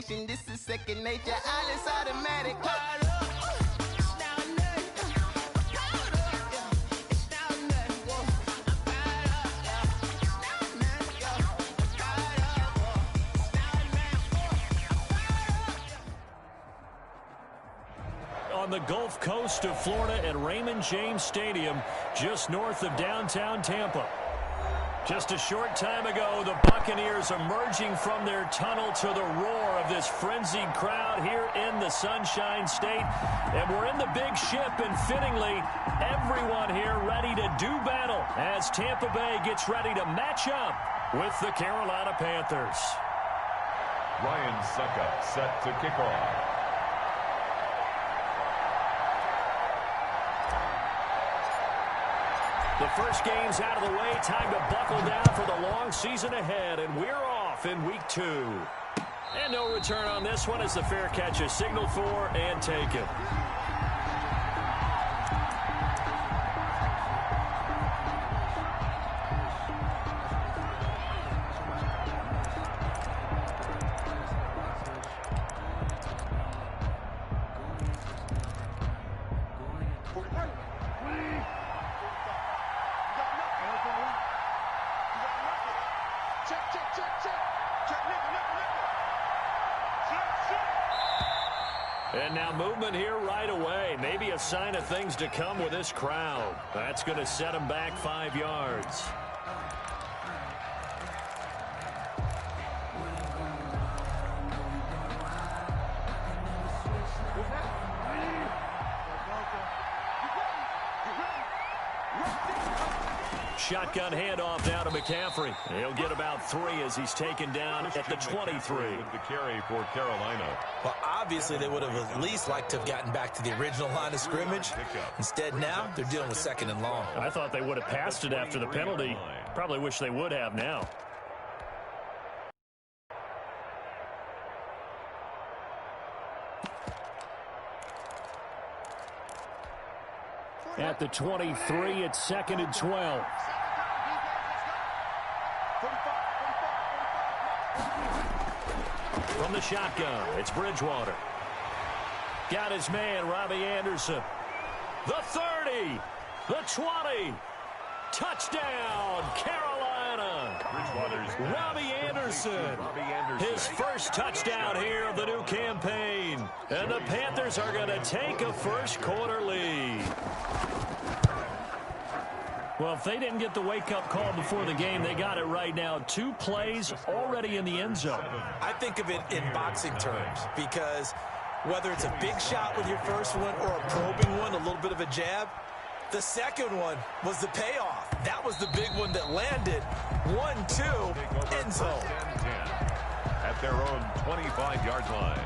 nation. This is second nature. All is automatic. On the Gulf Coast of Florida at Raymond James Stadium, just north of downtown Tampa. Just a short time ago, the Buccaneers emerging from their tunnel to the roar of this frenzied crowd here in the Sunshine State. And we're in the big ship, and fittingly, everyone here ready to do battle as Tampa Bay gets ready to match up with the Carolina Panthers. Ryan Suckup set to kick off. The first game's out of the way. Time to buckle down for the long season ahead, and we're off in week 2. And no return on this one as the fair catch is signaled for and taken. And now movement here right away. Maybe a sign of things to come with this crowd. That's going to set them back 5 yards. Shotgun handoff now to McCaffrey. He'll get about 3 as he's taken down at the 23. With the carry for Carolina. Well, obviously they would have at least liked to have gotten back to the original line of scrimmage. Instead now they're dealing with 2nd and long. I thought they would have passed it after the penalty. Probably wish they would have now. At the 23, it's 2nd and 12. From the shotgun, it's Bridgewater. Got his man, Robbie Anderson. The 30, the 20. Touchdown, Carolina. Robbie Anderson. His first touchdown here of the new campaign. And the Panthers are going to take a first quarter lead. Well, if they didn't get the wake-up call before the game, they got it right now. 2 plays already in the end zone. I think of it in boxing terms because whether it's a big shot with your first one or a probing one, a little bit of a jab, the second one was the payoff. That was the big one that landed. 1-2, end zone. At their own 25-yard line.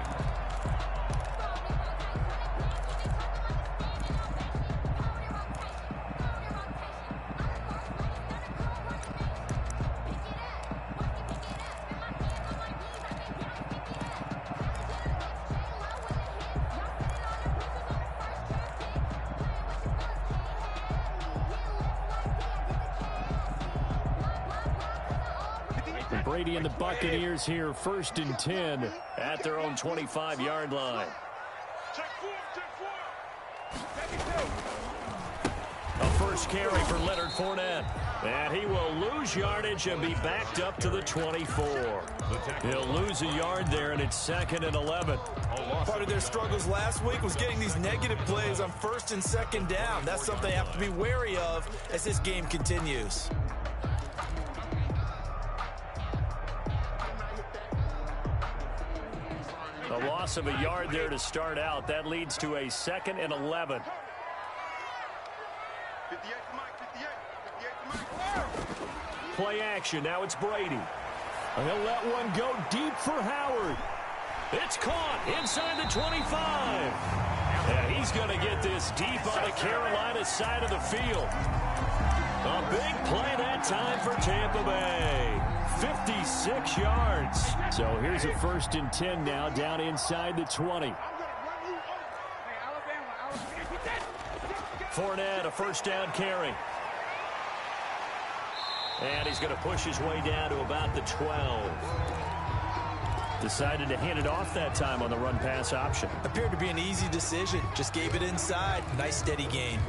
Brady and the Buccaneers here, 1st and 10 at their own 25-yard line. A first carry for Leonard Fournette. And he will lose yardage and be backed up to the 24. He'll lose a yard there, and it's 2nd and 11. Part of their struggles last week was getting these negative plays on 1st and 2nd down. That's something they have to be wary of as this game continues. A loss of a yard there to start out. That leads to a 2nd and 11. Play action. Now it's Brady. He'll let one go deep for Howard. It's caught inside the 25. And he's going to get this deep on the Carolina side of the field. A big play that time for Tampa Bay. 56 yards. So here's a 1st and 10 now down inside the 20. Fournette, a first down carry. And he's going to push his way down to about the 12. Decided to hand it off that time on the run-pass option. Appeared to be an easy decision. Just gave it inside. Nice steady gain.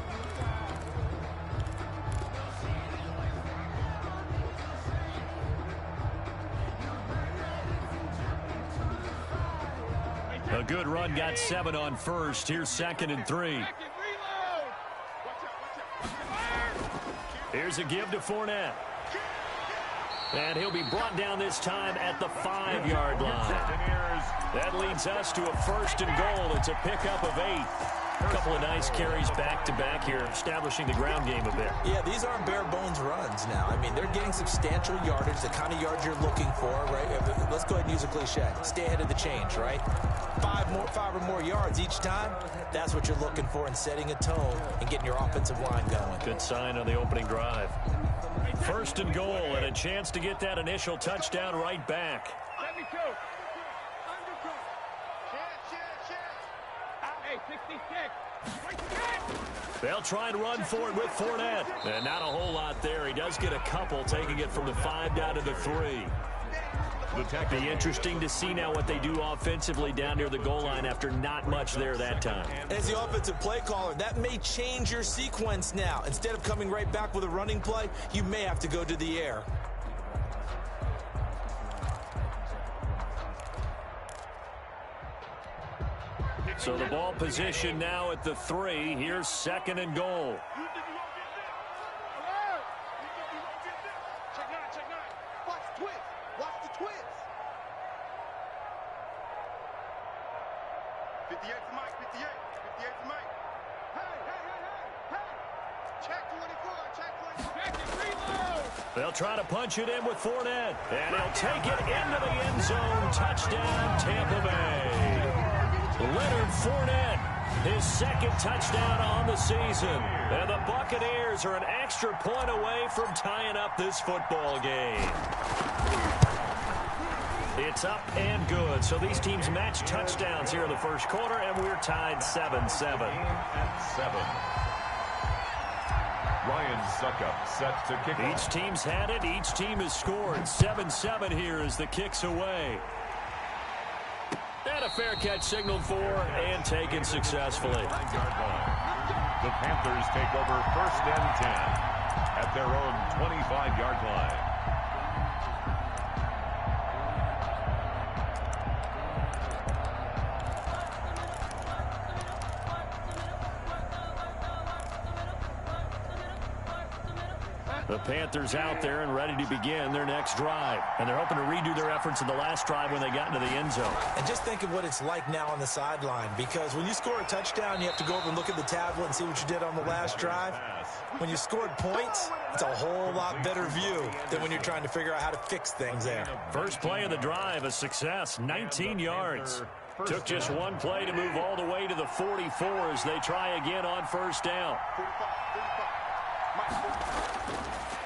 A good run, got 7 on first. Here's 2nd and 3. Here's a give to Fournette. And he'll be brought down this time at the 5-yard line. That leads us to a 1st and goal. It's a pickup of 8. A couple of nice carries back-to-back here, establishing the ground game a bit. Yeah, these aren't bare-bones runs now. I mean, they're getting substantial yardage, the kind of yards you're looking for, right? Let's go ahead and use a cliche. Stay ahead of the change, right? 5 or more yards each time, that's what you're looking for in setting a tone and getting your offensive line going. Good sign on the opening drive. 1st and goal, and a chance to get that initial touchdown right back. They'll try and run for it with Fournette. And not a whole lot there. He does get a couple, taking it from the 5 down to the 3. It'll be interesting to see now what they do offensively down near the goal line after not much there that time. As the offensive play caller, that may change your sequence now. Instead of coming right back with a running play, you may have to go to the air. So the ball position now at the 3. Here's 2nd and goal. They'll try to punch it in with Fournette. And he'll take it into the end zone. Touchdown, Tampa Bay. Leonard Fournette, his 2nd touchdown on the season. And the Buccaneers are an extra point away from tying up this football game. It's up and good. So these teams match touchdowns here in the first quarter, and we're tied 7-7. 7. Ryan Suckup set to kick off. Each team's had it. Each team has scored. 7-7 here as the kick's away. And a fair catch signaled for and taken successfully. The Panthers take over 1st and 10 at their own 25-yard line. The Panthers out there and ready to begin their next drive. And they're hoping to redo their efforts in the last drive when they got into the end zone. And just think of what it's like now on the sideline, because when you score a touchdown, you have to go over and look at the tablet and see what you did on the last drive. When you scored points, it's a whole lot better view than when you're trying to figure out how to fix things there. First play of the drive, a success, 19 yards. Took just one play to move all the way to the 44 as they try again on 1st down.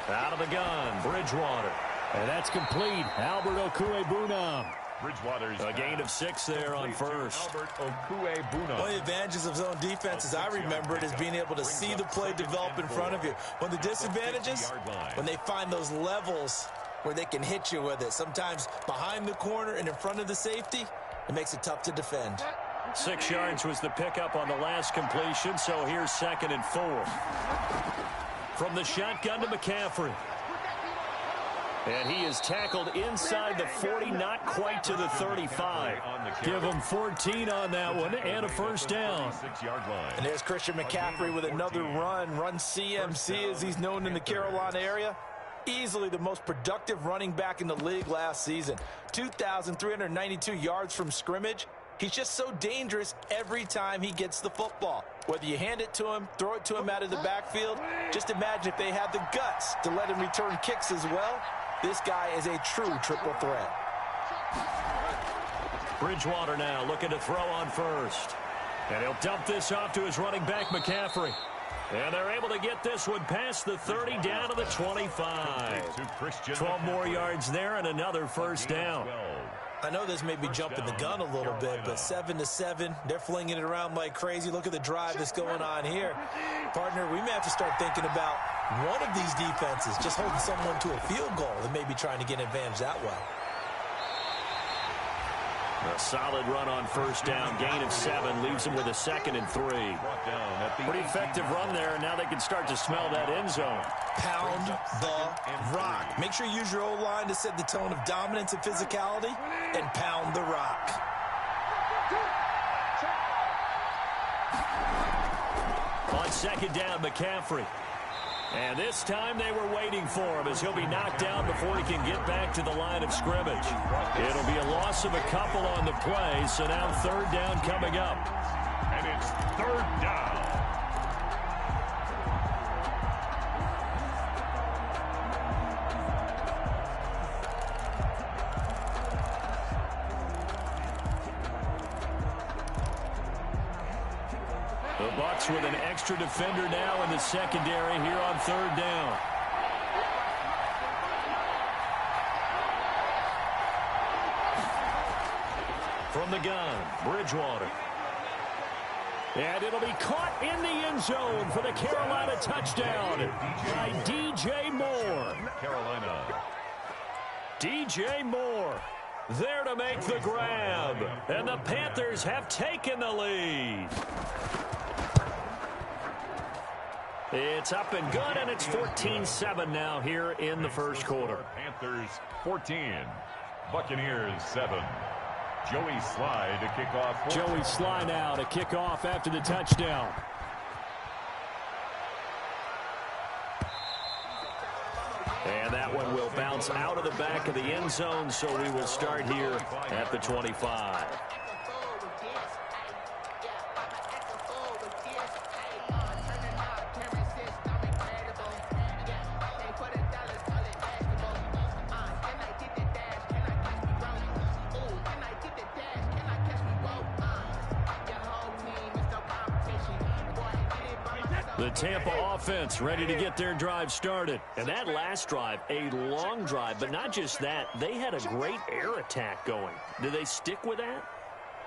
Out of the gun, Bridgewater. And that's complete. Albert Okwuegbunam. Bridgewater's a gain of 6 there on 1st. Albert Okwuegbunam. One of the advantages of zone defense, as I remember it, is being able to see the play develop in front of you. One of the disadvantages, when they find those levels where they can hit you with it. Sometimes behind the corner and in front of the safety, it makes it tough to defend. 6 yards was the pickup on the last completion, so here's 2nd and 4. From the shotgun to McCaffrey. And he is tackled inside the 40, not quite to the 35. Give him 14 on that one and a 1st down. And there's Christian McCaffrey with another run CMC as he's known in the Carolina area. Easily the most productive running back in the league last season. 2,392 yards from scrimmage. He's just so dangerous every time he gets the football. Whether you hand it to him, throw it to him out of the backfield, just imagine if they had the guts to let him return kicks as well. This guy is a true triple threat. Bridgewater now looking to throw on 1st. And he'll dump this off to his running back, McCaffrey. And they're able to get this one past the 30 down to the 25. 12 more yards there and another 1st down. I know this may be jumping the gun a little bit, but 7-7, they're flinging it around like crazy. Look at the drive that's going on here. Partner, we may have to start thinking about one of these defenses just holding someone to a field goal and maybe trying to get an advantage that way. A solid run on first down. Gain of 7 leaves them with a 2nd and 3. Pretty effective run there, and now they can start to smell that end zone. Pound the rock. Make sure you use your O-line to set the tone of dominance and physicality, and pound the rock. On 2nd down, McCaffrey. And this time they were waiting for him as he'll be knocked down before he can get back to the line of scrimmage. It'll be a loss of a couple on the play, so now 3rd down coming up. And it's 3rd down. The Bucs with an extra defender now in the secondary here on 3rd down. From the gun, Bridgewater. And it'll be caught in the end zone for the Carolina touchdown by DJ Moore. Carolina. DJ Moore there to make the grab. And the Panthers have taken the lead. It's up and good, and it's 14-7 now here in the first quarter. Panthers 14, Buccaneers 7. Joey Sly to kick off. Joey Sly now to kick off after the touchdown. And that one will bounce out of the back of the end zone, so we will start here at the 25. The Tampa offense ready to get their drive started. And that last drive, a long drive, but not just that. They had a great air attack going. Do they stick with that?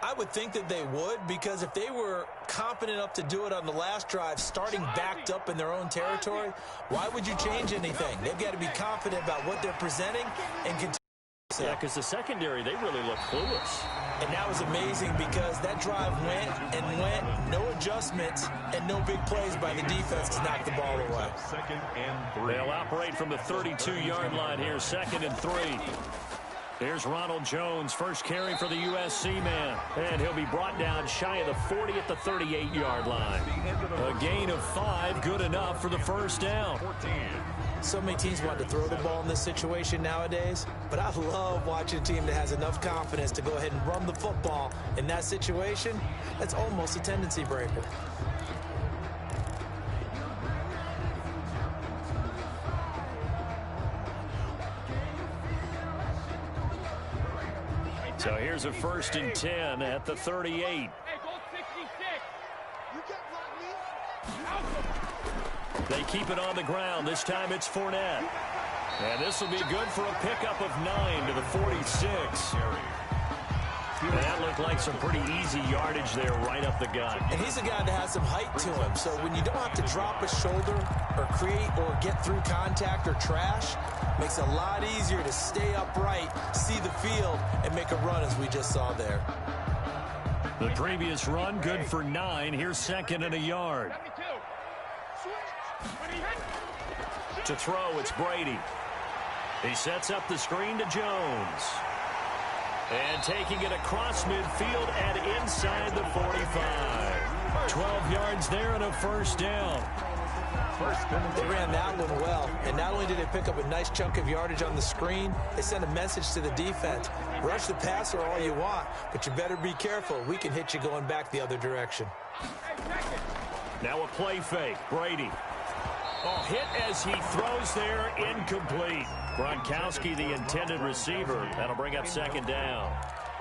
I would think that they would, because if they were confident enough to do it on the last drive, starting backed up in their own territory, why would you change anything? They've got to be confident about what they're presenting and continue. Yeah, because the secondary, they really look clueless. And that was amazing because that drive went and went, no adjustments, and no big plays by the defense to knock the ball away. 2nd and 3. They'll operate from the 32-yard line here, 2nd and 3. Here's Ronald Jones, first carry for the USC man. And he'll be brought down shy of the 40 at the 38-yard line. A gain of 5, good enough for the first down. 14. So many teams want to throw the ball in this situation nowadays, but I love watching a team that has enough confidence to go ahead and run the football in that situation. That's almost a tendency breaker. So here's a 1st and 10 at the 38. They keep it on the ground. This time it's Fournette. And this will be good for a pickup of 9 to the 46. And that looked like some pretty easy yardage there right up the gut. And he's a guy that has some height to him. So when you don't have to drop a shoulder or create or get through contact or trash, makes it a lot easier to stay upright, see the field, and make a run as we just saw there. The previous run good for 9. Here's 2nd and a yard. To throw, it's Brady. He sets up the screen to Jones. And taking it across midfield and inside the 45. 12 yards there and a 1st down. They ran that one well, and not only did they pick up a nice chunk of yardage on the screen, they sent a message to the defense. Rush the passer all you want, but you better be careful. We can hit you going back the other direction. Now a play fake. Brady. Oh, hit as he throws there, incomplete. Gronkowski, the intended receiver. That'll bring up 2nd down.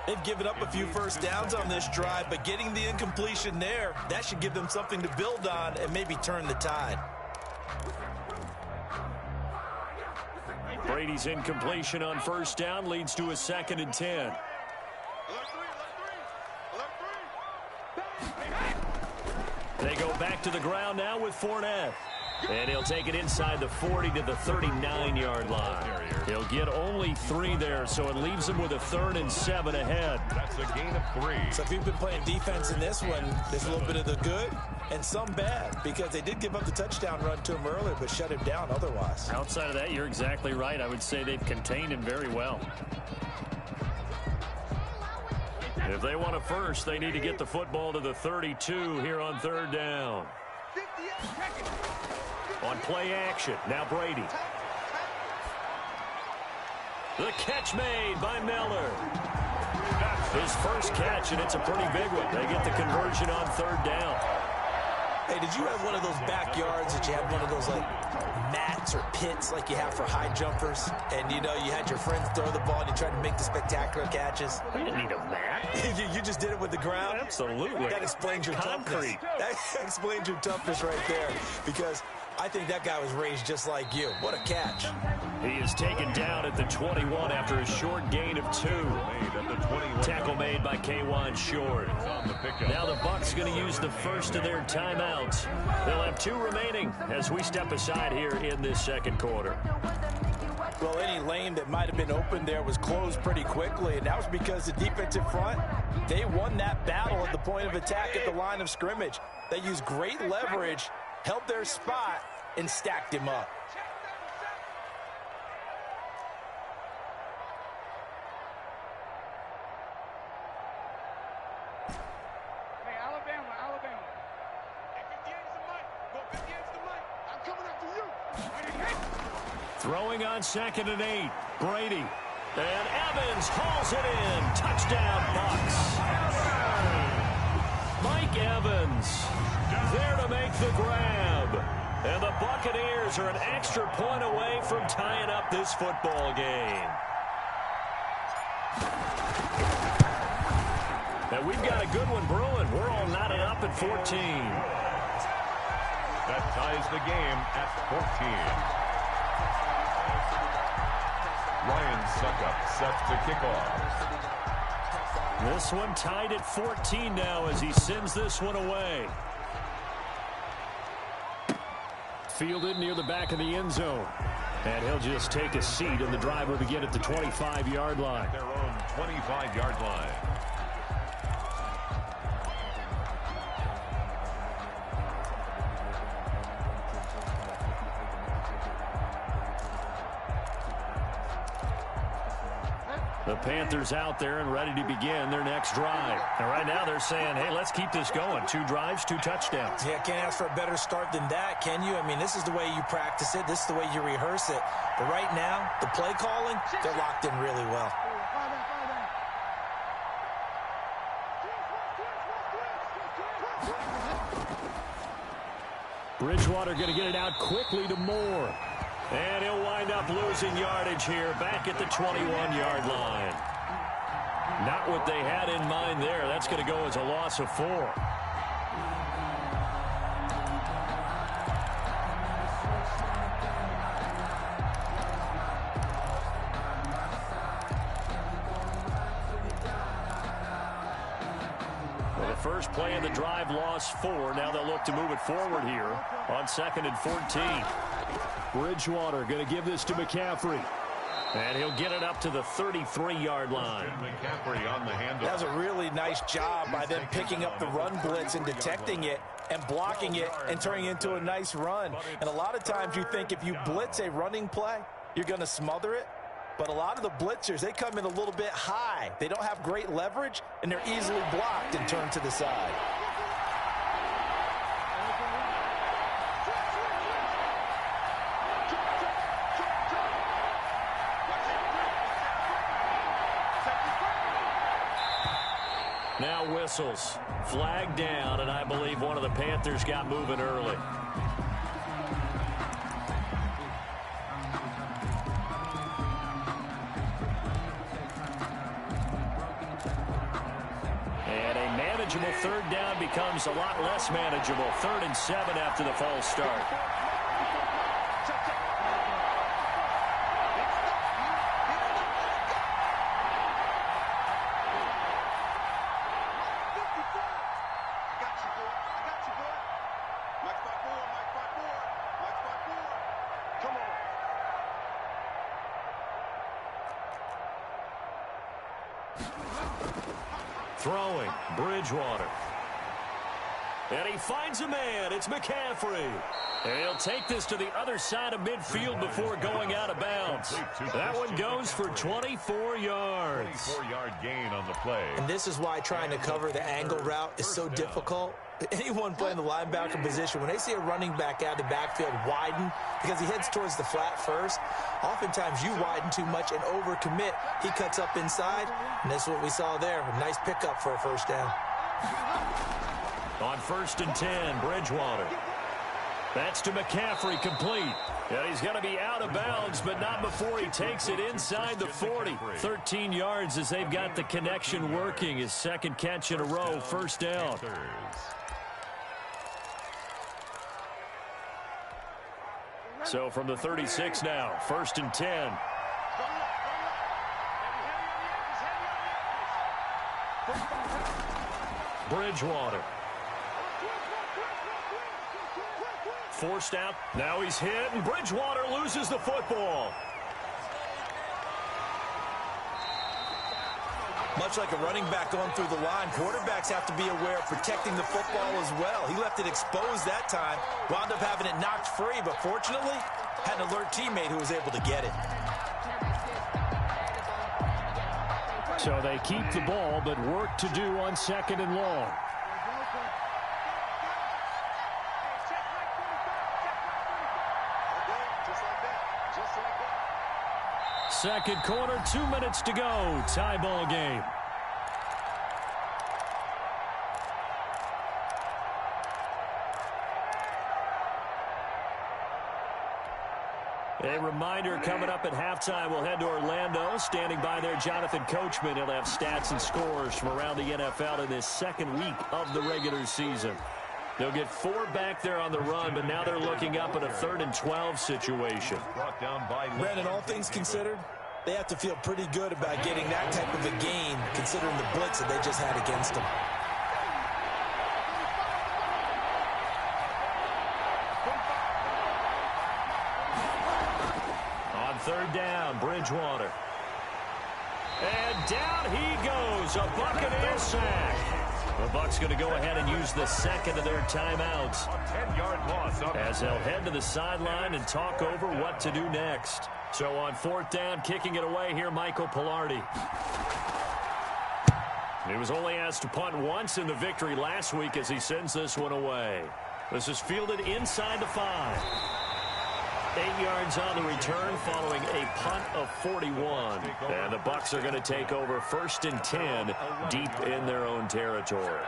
They've given up a few first downs on this drive, but getting the incompletion there, that should give them something to build on and maybe turn the tide. Brady's incompletion on 1st down leads to a 2nd and 10. They go back to the ground now with Fournette. And he'll take it inside the 40 to the 39-yard line. He'll get only 3 there, so it leaves him with a 3rd and 7 ahead. That's a gain of 3. So if you've been playing defense in this one, there's a little bit of the good and some bad, because they did give up the touchdown run to him earlier, but shut him down otherwise. Outside of that, you're exactly right. I would say they've contained him very well. If they want a first, they need to get the football to the 32 here on 3rd down. On play action, now Brady. The catch made by Miller. His first catch, and it's a pretty big one. They get the conversion on 3rd down. Hey, did you have one of those backyards that you had one of those like mats or pits like you have for high jumpers? And you know, you had your friends throw the ball and you tried to make the spectacular catches? We didn't need a mat. You just did it with the ground? Absolutely. That explains your toughness. That explains your toughness right there, because I think that guy was raised just like you. What a catch. He is taken down at the 21 after a short gain of 2. Tackle made by K'Wan Short. Now the Bucs going to use the first of their timeouts. They'll have 2 remaining as we step aside here in this second quarter. Well, any lane that might have been open there was closed pretty quickly, and that was because the defensive front, they won that battle at the point of attack at the line of scrimmage. They used great leverage, held their spot, and stacked him up. Hey, Alabama. Hey, 58's the mic. Go 58's the mic. I'm coming after you. Throwing on 2nd and 8. Brady. And Evans hauls it in. Touchdown, Bucs. Mike Evans there to make the grab. And the Buccaneers are an extra point away from tying up this football game. And we've got a good one brewing. We're all knotted up at 14. That ties the game at 14. Ryan Suckup set to kick off. This one tied at 14 now as he sends this one away. Fielded near the back of the end zone. And he'll just take a seat, and the drive will begin at the 25-yard line. Their own 25-yard line. The Panthers out there and ready to begin their next drive. And right now they're saying, hey, let's keep this going. 2 drives, 2 touchdowns. Yeah, can't ask for a better start than that, can you? I mean, this is the way you practice it. This is the way you rehearse it. But right now, the play calling, they're locked in really well. Bridgewater going to get it out quickly to Moore. And he'll wind up losing yardage here back at the 21-yard line. Not what they had in mind there. That's going to go as a loss of 4. Well, the first play of the drive lost 4. Now they'll look to move it forward here on 2nd and 14. Bridgewater going to give this to McCaffrey. And he'll get it up to the 33-yard line. McCaffrey on the handle. That was a really nice job by them picking up the run blitz and detecting it and blocking it and turning it into a nice run. And a lot of times you think if you blitz a running play, you're going to smother it. But a lot of the blitzers, they come in a little bit high. They don't have great leverage, and they're easily blocked and turned to the side. Now whistles. Flag down, and I believe one of the Panthers got moving early. And a manageable 3rd down becomes a lot less manageable. 3rd and 7 after the false start. Throwing, Bridgewater. And he finds a man. It's McCaffrey. And he'll take this to the other side of midfield before going out of bounds. That one goes for 24 yards. 24-yard gain on the play. And this is why trying to cover the angle route is so difficult. Anyone playing the linebacker position, when they see a running back out of the backfield widen because he heads towards the flat first, oftentimes you widen too much and overcommit. He cuts up inside, and that's what we saw there. A nice pickup for a first down. On 1st and 10, Bridgewater. That's to McCaffrey, complete. And he's going to be out of bounds, but not before he takes it inside the 40. 13 yards as they've got the connection working. His second catch in a row, first down. So from the 36 now, 1st and 10. Bridgewater. Forced out. Now he's hit, and Bridgewater loses the football. Much like a running back going through the line, quarterbacks have to be aware of protecting the football as well. He left it exposed that time, wound up having it knocked free, but fortunately, had an alert teammate who was able to get it. So they keep the ball, but work to do on 2nd and long. Second quarter, 2 minutes to go. Tie ball game. A reminder coming up at halftime, we'll head to Orlando. Standing by there, Jonathan Coachman. He'll have stats and scores from around the NFL in this second week of the regular season. They'll get 4 back there on the run, but now they're looking up at a 3rd and 12 situation. Brandon, all things considered, they have to feel pretty good about getting that type of a gain, considering the blitz that they just had against them. On 3rd down, Bridgewater. And down he goes, a Buccaneer sack. The Bucs going to go ahead and use the second of their timeouts. 10-yard loss as they'll head to the sideline and talk over what to do next. So on 4th down, kicking it away here, Michael Pilardi. He was only asked to punt once in the victory last week as he sends this one away. This is fielded inside the 5. 8 yards on the return following a punt of 41. And the Bucs are going to take over 1st and 10 deep in their own territory.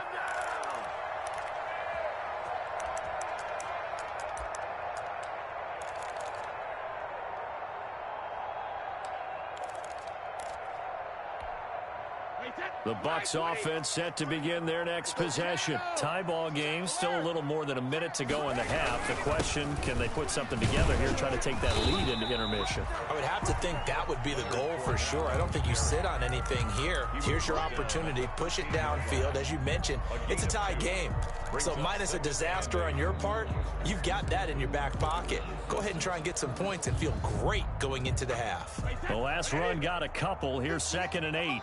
The Bucs offense set to begin their next possession. Tie ball game, still a little more than a minute to go in the half. The question, can they put something together here, try to take that lead into intermission? I would have to think that would be the goal for sure. I don't think you sit on anything here. Here's your opportunity. Push it downfield. As you mentioned, it's a tie game. So minus a disaster on your part, you've got that in your back pocket. Go ahead and try and get some points and feel great going into the half. The last run got a couple. Here's 2nd and 8.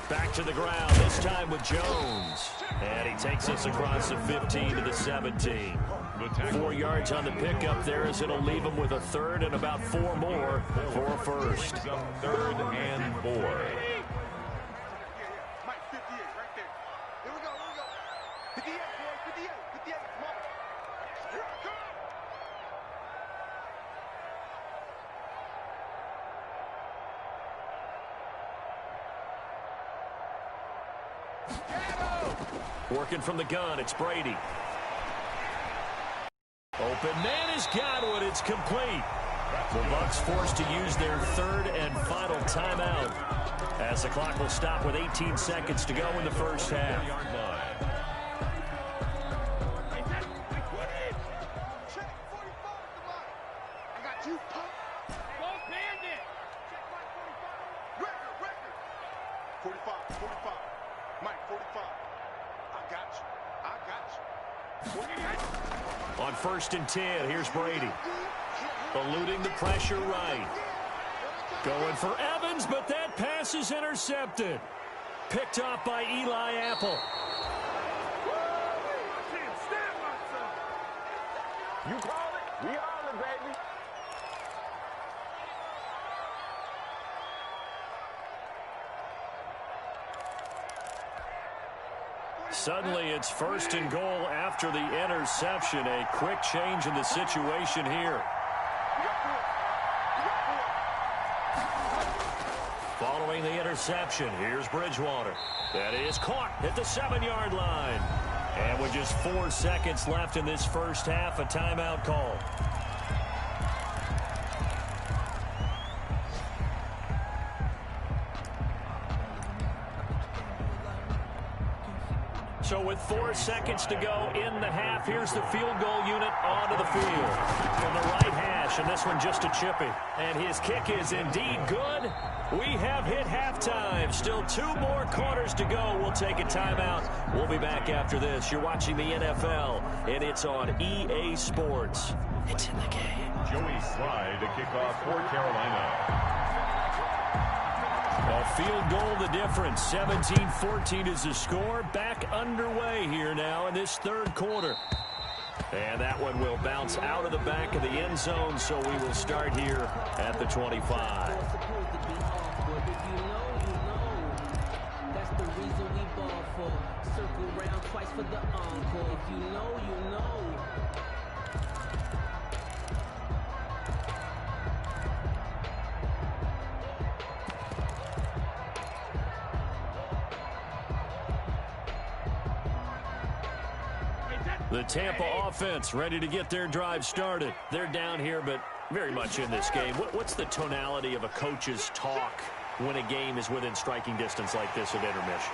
Back to the ground, this time with Jones. And he takes us across the 15 to the 17. 4 yards on the pickup there as it'll leave him with a 3rd and about 4 more for a first. 3rd and 4. Mike, 58, right there. Here we go, here we go. 58, boy, 58, 58, come on. Here I come. Working from the gun, it's Brady. Open man is Godwin, it's complete. The Bucs forced to use their 3rd and final timeout as the clock will stop with 18 seconds to go in the first half. I got you. Go bandit. Check Mike 45. Record. 45, 45. Mike 45. I got you. I got you. On 1st and 10, here's Brady. Eluding the pressure right. Going for Evans, but that pass pass is intercepted. Picked off by Eli Apple. You call it, we all it, baby. Suddenly, it's 1st and goal after the interception. A quick change in the situation here. Following the interception, here's Bridgewater. That is caught at the 7-yard line. And with just 4 seconds left in this first half, a timeout call. So with 4 seconds to go in the half, here's the field goal unit onto the field. From the right hash, and this one just a chippy. And his kick is indeed good. We have hit halftime. Still 2 more quarters to go. We'll take a timeout. We'll be back after this. You're watching the NFL, and it's on EA Sports. It's in the game. Joey Slye to kick off for Carolina. A field goal the difference. 17-14 is the score. Back underway here now in this third quarter. And that one will bounce out of the back of the end zone, so we will start here at the 25. That's the reason we ball for. Circle round twice for the encore. If you know, you know. The Tampa offense ready to get their drive started. They're down here, but very much in this game. What's the tonality of a coach's talk when a game is within striking distance like this at intermission?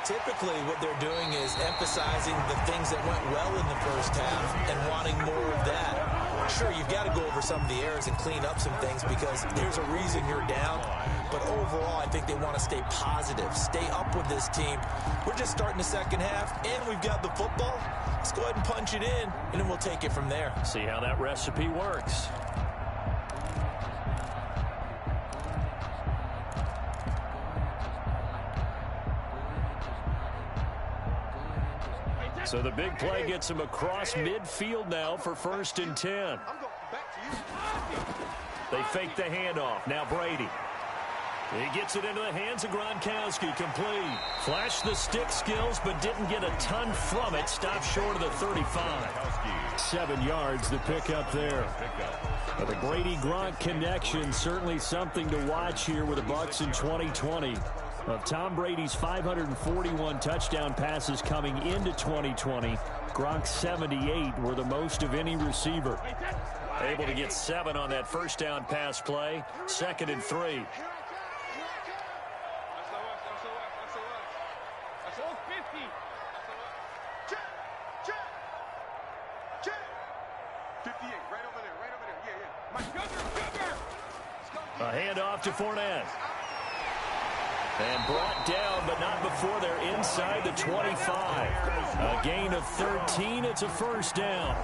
Typically, what they're doing is emphasizing the things that went well in the first half and wanting more of that. Sure, you've got to go over some of the errors and clean up some things because there's a reason you're down. But overall, I think they want to stay positive, stay up with this team. We're just starting the second half, and we've got the football. Let's go ahead and punch it in, and then we'll take it from there. See how that recipe works. So the big play gets him across midfield now for 1st and 10. They fake the handoff. Now Brady. He gets it into the hands of Gronkowski. Complete. Flashed the stick skills, but didn't get a ton from it. Stopped short of the 35. 7 yards to pick up there. But the Brady-Gronk connection, certainly something to watch here with the Bucs in 2020. Of Tom Brady's 541 touchdown passes coming into 2020, Gronk's 78 were the most of any receiver. Able to get 7 on that first down pass play. 2nd and 3. A handoff to Fournette. And brought down, but not before they're inside the 25. A gain of 13. It's a first down.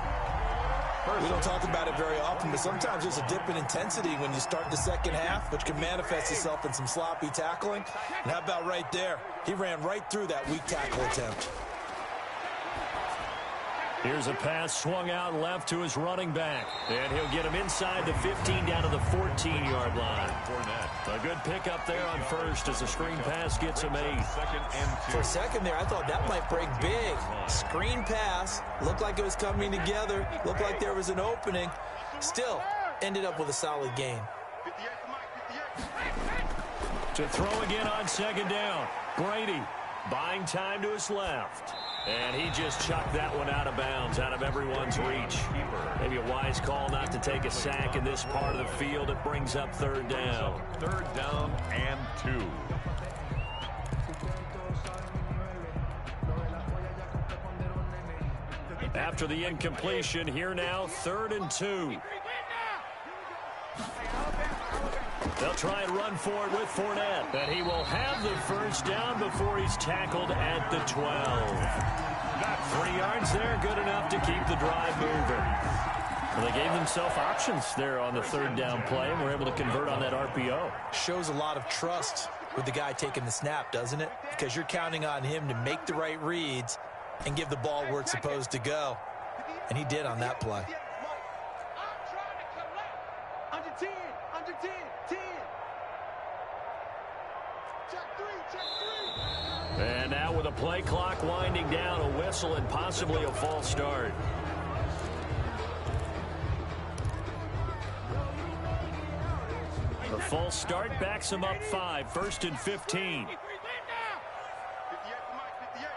We don't talk about it very often, but sometimes there's a dip in intensity when you start the second half, which can manifest itself in some sloppy tackling. And how about right there? He ran right through that weak tackle attempt. Here's a pass swung out left to his running back. And he'll get him inside the 15 down to the 14-yard line. A good pickup there on first as the screen pass gets him 8. For a second there, I thought that might break big. Screen pass. Looked like it was coming together. Looked like there was an opening. Still, ended up with a solid gain. To throw again on 2nd down. Brady buying time to his left. And he just chucked that one out of bounds, out of everyone's reach. Maybe a wise call not to take a sack in this part of the field. It brings up 3rd down. 3rd down and 2. After the incompletion, here now, 3rd and 2. They'll try and run for it with Fournette. And he will have the first down before he's tackled at the 12. Got 3 yards there, good enough to keep the drive moving. Well, they gave themselves options there on the 3rd down play, and were able to convert on that RPO. Shows a lot of trust with the guy taking the snap, doesn't it? Because you're counting on him to make the right reads and give the ball where it's supposed to go. And he did on that play. Under 10, under 10, 10. Check three. And now with a play clock winding down, a whistle and possibly a false start. The false start backs him up 5, 1st and 15. 58 to Mike, 58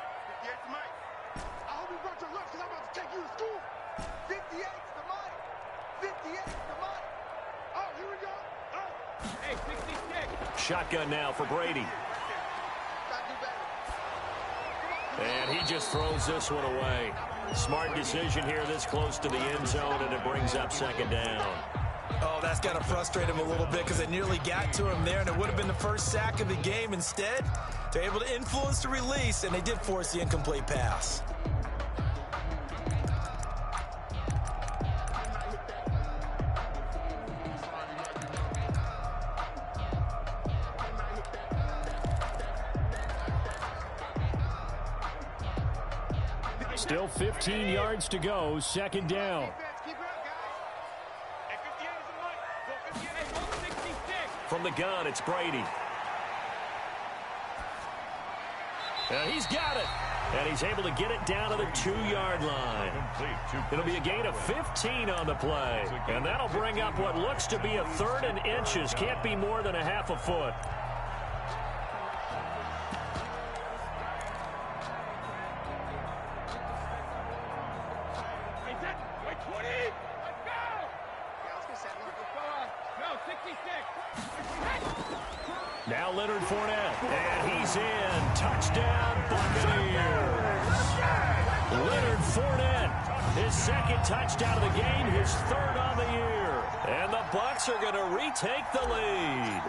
to Mike. I hope you brought your lunch because I'm about to take you to school. 58 to Mike, 58 to Mike. Oh, here we go. Oh. Hey, 66. Shotgun now for Brady. And he just throws this one away. Smart decision here this close to the end zone, and it brings up 2nd down. Oh, that's got to frustrate him a little bit because they nearly got to him there, and it would have been the first sack of the game. Instead, they're able to influence the release, and they did force the incomplete pass. Still 15 yards to go, 2nd down. From the gun, it's Brady. And he's got it. And he's able to get it down to the 2-yard line. It'll be a gain of 15 on the play. And that'll bring up what looks to be a 3rd and inches. Can't be more than a half a foot. Now Leonard Fournette, and he's in. Touchdown, Buccaneers. Leonard Fournette, his 2nd touchdown of the game, his 3rd on the year. And the Bucs are going to retake the lead.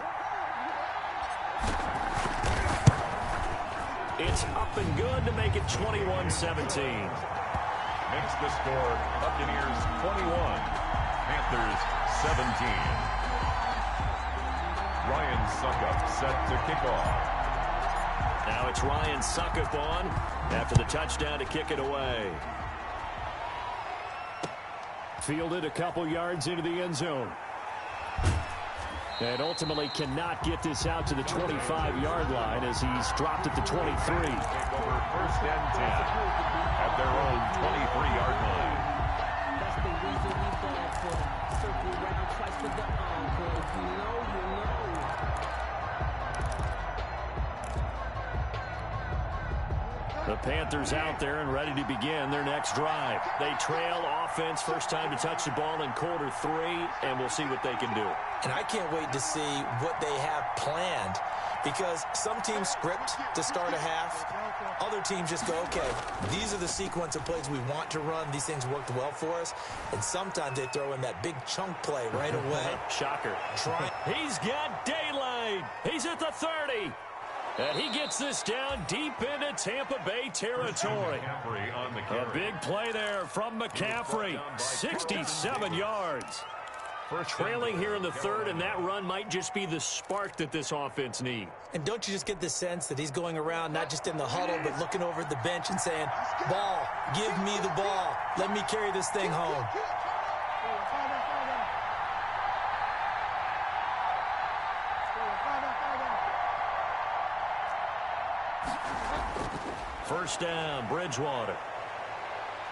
It's up and good to make it 21-17. Makes the score Buccaneers 21, Panthers 17. Ryan Suckup set to kick off. Now it's Ryan Suckup on after the touchdown to kick it away. Fielded a couple yards into the end zone. And ultimately cannot get this out to the 25-yard line as he's dropped at the 23. Take over 1st and 10 at their own 23-yard line. That's the reason we ball for. Circle round twice for the encore. If you know, you know. The Panthers out there and ready to begin their next drive. They trail offense, first time to touch the ball in quarter 3, and we'll see what they can do. And I can't wait to see what they have planned, because some teams script to start a half. Other teams just go, okay, these are the sequence of plays we want to run. These things worked well for us. And sometimes they throw in that big chunk play right away. Shocker. He's got daylight. He's at the 30. And he gets this down deep into Tampa Bay territory. A big play there from McCaffrey. 67 yards. Trailing here in the 3rd, and that run might just be the spark that this offense needs. And don't you just get the sense that he's going around not just in the huddle, but looking over at the bench and saying, ball, give me the ball. Let me carry this thing home. First down, Bridgewater.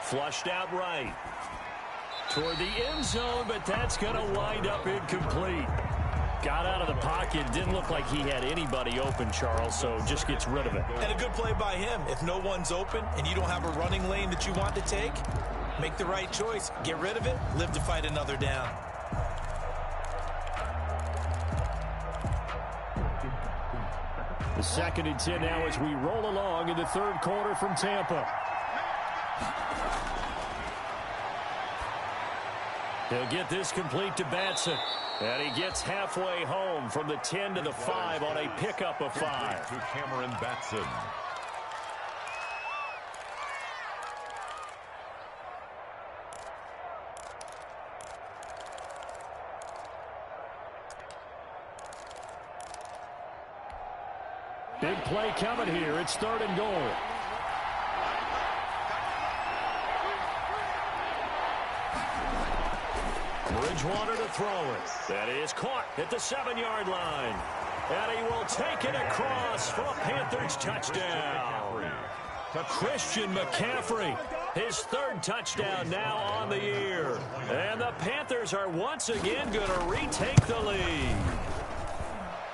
Flushed out right. Toward the end zone, but that's going to wind up incomplete. Got out of the pocket. Didn't look like he had anybody open, Charles, so just gets rid of it. And a good play by him. If no one's open and you don't have a running lane that you want to take, make the right choice. Get rid of it. Live to fight another down. The 2nd and 10 now as we roll along in the 3rd quarter from Tampa. He'll get this complete to Batson. And he gets halfway home from the 10 to the 5 on a pickup of 5. To Cameron Batson. Big play coming here. It's 3rd and goal. Bridgewater to throw it. That is caught at the 7-yard line. And he will take it across for a Panthers touchdown. Christian McCaffrey, his 3rd touchdown now on the year. And the Panthers are once again going to retake the lead.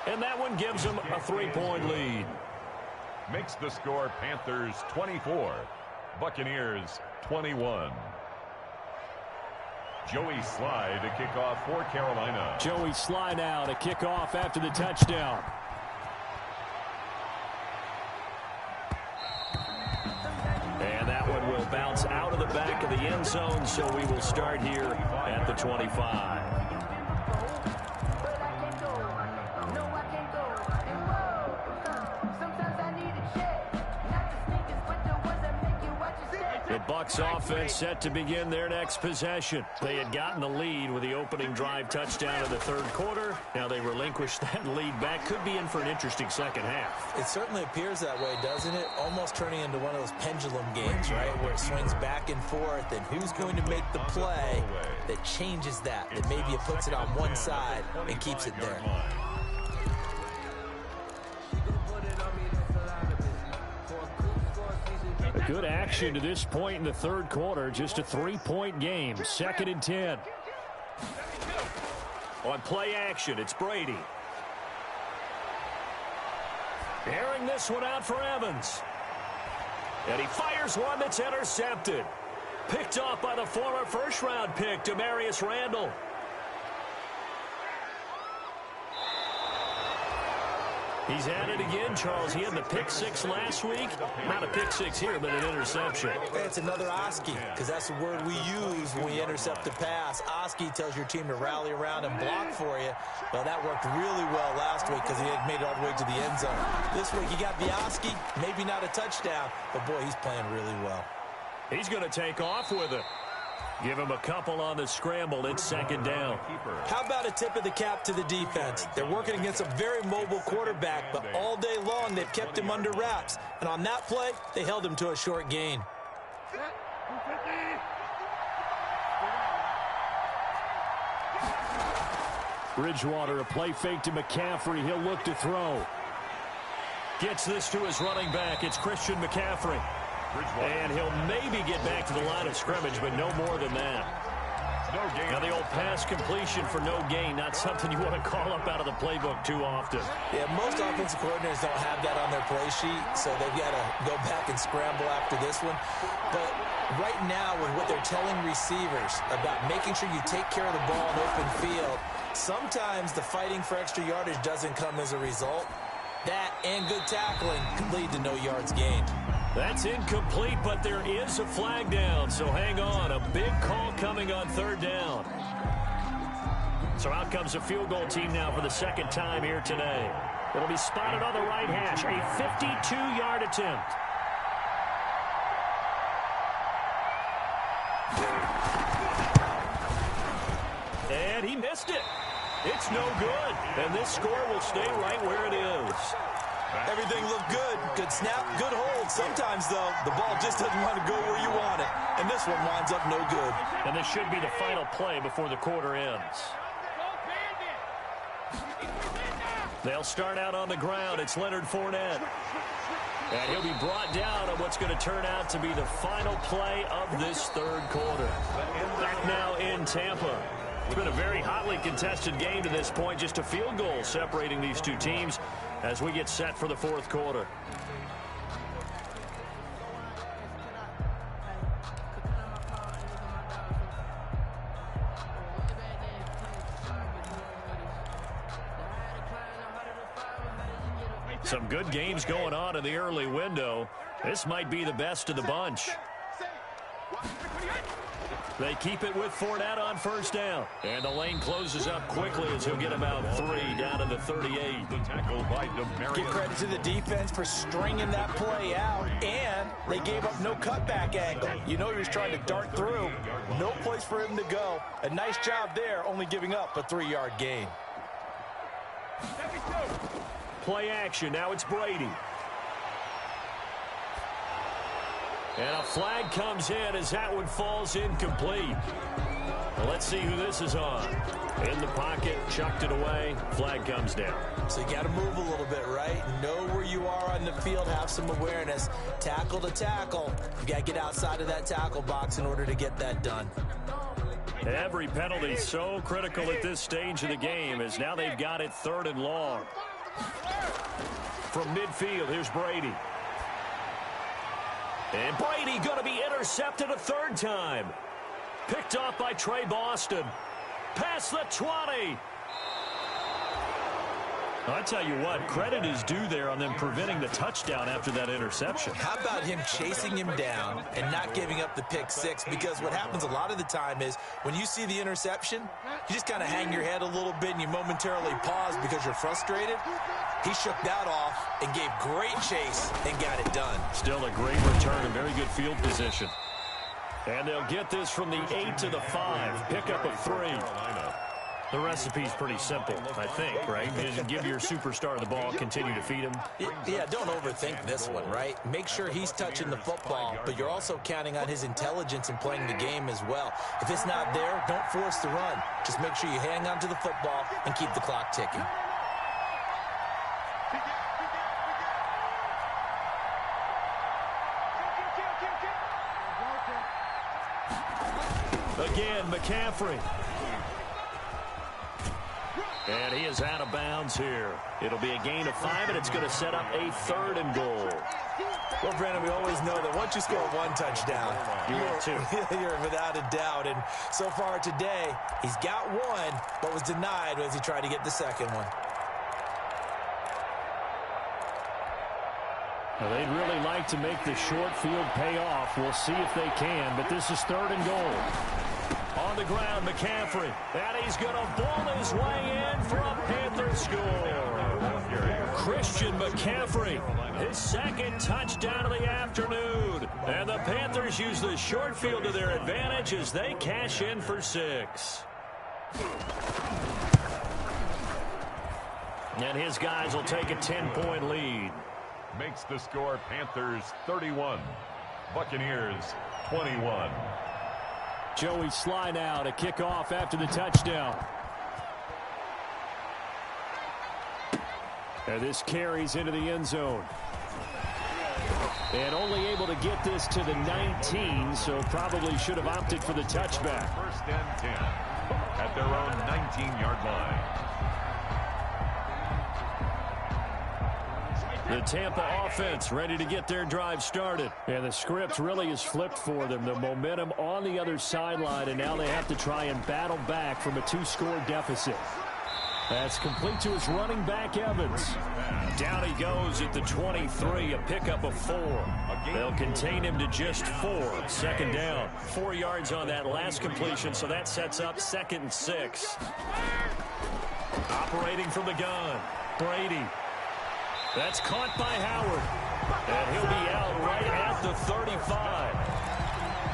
And that one gives them a 3-point lead. Makes the score Panthers 24, Buccaneers 21. Joey Sly to kick off for Carolina. Joey Sly now to kick off after the touchdown. And that one will bounce out of the back of the end zone, so we will start here at the 25. The Bucs offense set to begin their next possession. They had gotten the lead with the opening drive touchdown in the 3rd quarter. Now they relinquish that lead back. Could be in for an interesting second half. It certainly appears that way, doesn't it? Almost turning into one of those pendulum games, right, where it swings back and forth, and who's going to make the play that changes that maybe it puts it on one side and keeps it there. Good action to this point in the 3rd quarter. Just a 3-point game. 2nd and 10. On play action, it's Brady. Airing this one out for Evans. And he fires one that's intercepted. Picked off by the former 1st-round pick, Demarius Randall. He's at it again, Charles. He had the pick 6 last week. Not a pick 6 here, but an interception. It's another Oski, because that's the word we use when we intercept a pass. Oski tells your team to rally around and block for you. Well, that worked really well last week because he had made it all the way to the end zone. This week, he got the Oski, maybe not a touchdown, but boy, he's playing really well. He's going to take off with it. Give him a couple on the scramble. It's 2nd down. How about a tip of the cap to the defense? They're working against a very mobile quarterback, but all day long they've kept him under wraps. And on that play, they held him to a short gain. Bridgewater, a play fake to McCaffrey. He'll look to throw. Gets this to his running back. It's Christian McCaffrey. And he'll maybe get back to the line of scrimmage, but no more than that. Now the old pass completion for no gain, not something you want to call up out of the playbook too often. Yeah, most offensive coordinators don't have that on their play sheet, so they've got to go back and scramble after this one. But right now, with what they're telling receivers about making sure you take care of the ball in open field, sometimes the fighting for extra yardage doesn't come as a result. That and good tackling could lead to no yards gained. That's incomplete, but there is a flag down, so hang on. A big call coming on 3rd down. So out comes a field goal team now for the 2nd time here today. It'll be spotted on the right hash, a 52-yard attempt. And he missed it. It's no good, and this score will stay right where it is. Everything looked good. Good snap, good hold. Sometimes, though, the ball just doesn't want to go where you want it. And this one winds up no good. And this should be the final play before the quarter ends. They'll start out on the ground. It's Leonard Fournette. And he'll be brought down on what's going to turn out to be the final play of this 3rd quarter. Back now in Tampa. It's been a very hotly contested game to this point. Just a field goal separating these two teams as we get set for the 4th quarter. Some good games going on in the early window. This might be the best of the bunch. They keep it with Fournette on 1st down. And the lane closes up quickly as he'll get about 3 down to the 38. The tackle by Demarius. Give credit to the defense for stringing that play out. And they gave up no cutback angle. You know he was trying to dart through. No place for him to go. A nice job there, only giving up a 3-yard gain. Play action. Now it's Brady. And a flag comes in as that one falls incomplete. Well, let's see who this is on. In the pocket, chucked it away, flag comes down. So you got to move a little bit, right? Know where you are on the field, have some awareness. Tackle to tackle. You got to get outside of that tackle box in order to get that done. Every penalty so critical at this stage of the game as now they've got it 3rd and long. From midfield, here's Brady. And Brady going to be intercepted a 3rd time. Picked off by Trey Boston. Past the 20. I tell you what, credit is due there on them preventing the touchdown after that interception. How about him chasing him down and not giving up the pick 6? Because what happens a lot of the time is when you see the interception, you just kind of hang your head a little bit and you momentarily pause because you're frustrated. He shook that off and gave great chase and got it done. Still a great return and very good field position. And they'll get this from the 8 to the 5. Pickup of 3. The recipe's pretty simple, I think, right? Just give your superstar the ball, continue to feed him. Yeah, don't overthink this one, right? Make sure he's touching the football, but you're also counting on his intelligence in playing the game as well. If it's not there, don't force the run. Just make sure you hang on to the football and keep the clock ticking. Again, McCaffrey. And he is out of bounds here. It'll be a gain of 5, and it's going to set up a 3rd and goal. Well, Brandon, we always know that once you score 1 touchdown, you're without a doubt. And so far today, he's got 1, but was denied as he tried to get the 2nd one. Well, they'd really like to make the short field pay off. We'll see if they can, but this is 3rd and goal. On the ground, McCaffrey. And he's going to ball his way in for a Panther score. Christian McCaffrey, his 2nd touchdown of the afternoon. And the Panthers use the short field to their advantage as they cash in for 6. And his guys will take a 10-point lead. Makes the score Panthers 31, Buccaneers 21. Joey Sly now to kick off after the touchdown. And this carries into the end zone. And only able to get this to the 19, so probably should have opted for the touchback. 1st and 10 at their own 19-yard line. The Tampa offense ready to get their drive started. And the script really is flipped for them. The momentum on the other sideline, and now they have to try and battle back from a 2-score deficit. That's complete to his running back, Evans. Down he goes at the 23, a pickup of 4. They'll contain him to just 4. 2nd down. 4 yards on that last completion, so that sets up 2nd and 6. Operating from the gun, Brady. That's caught by Howard. And he'll be out right at the 35.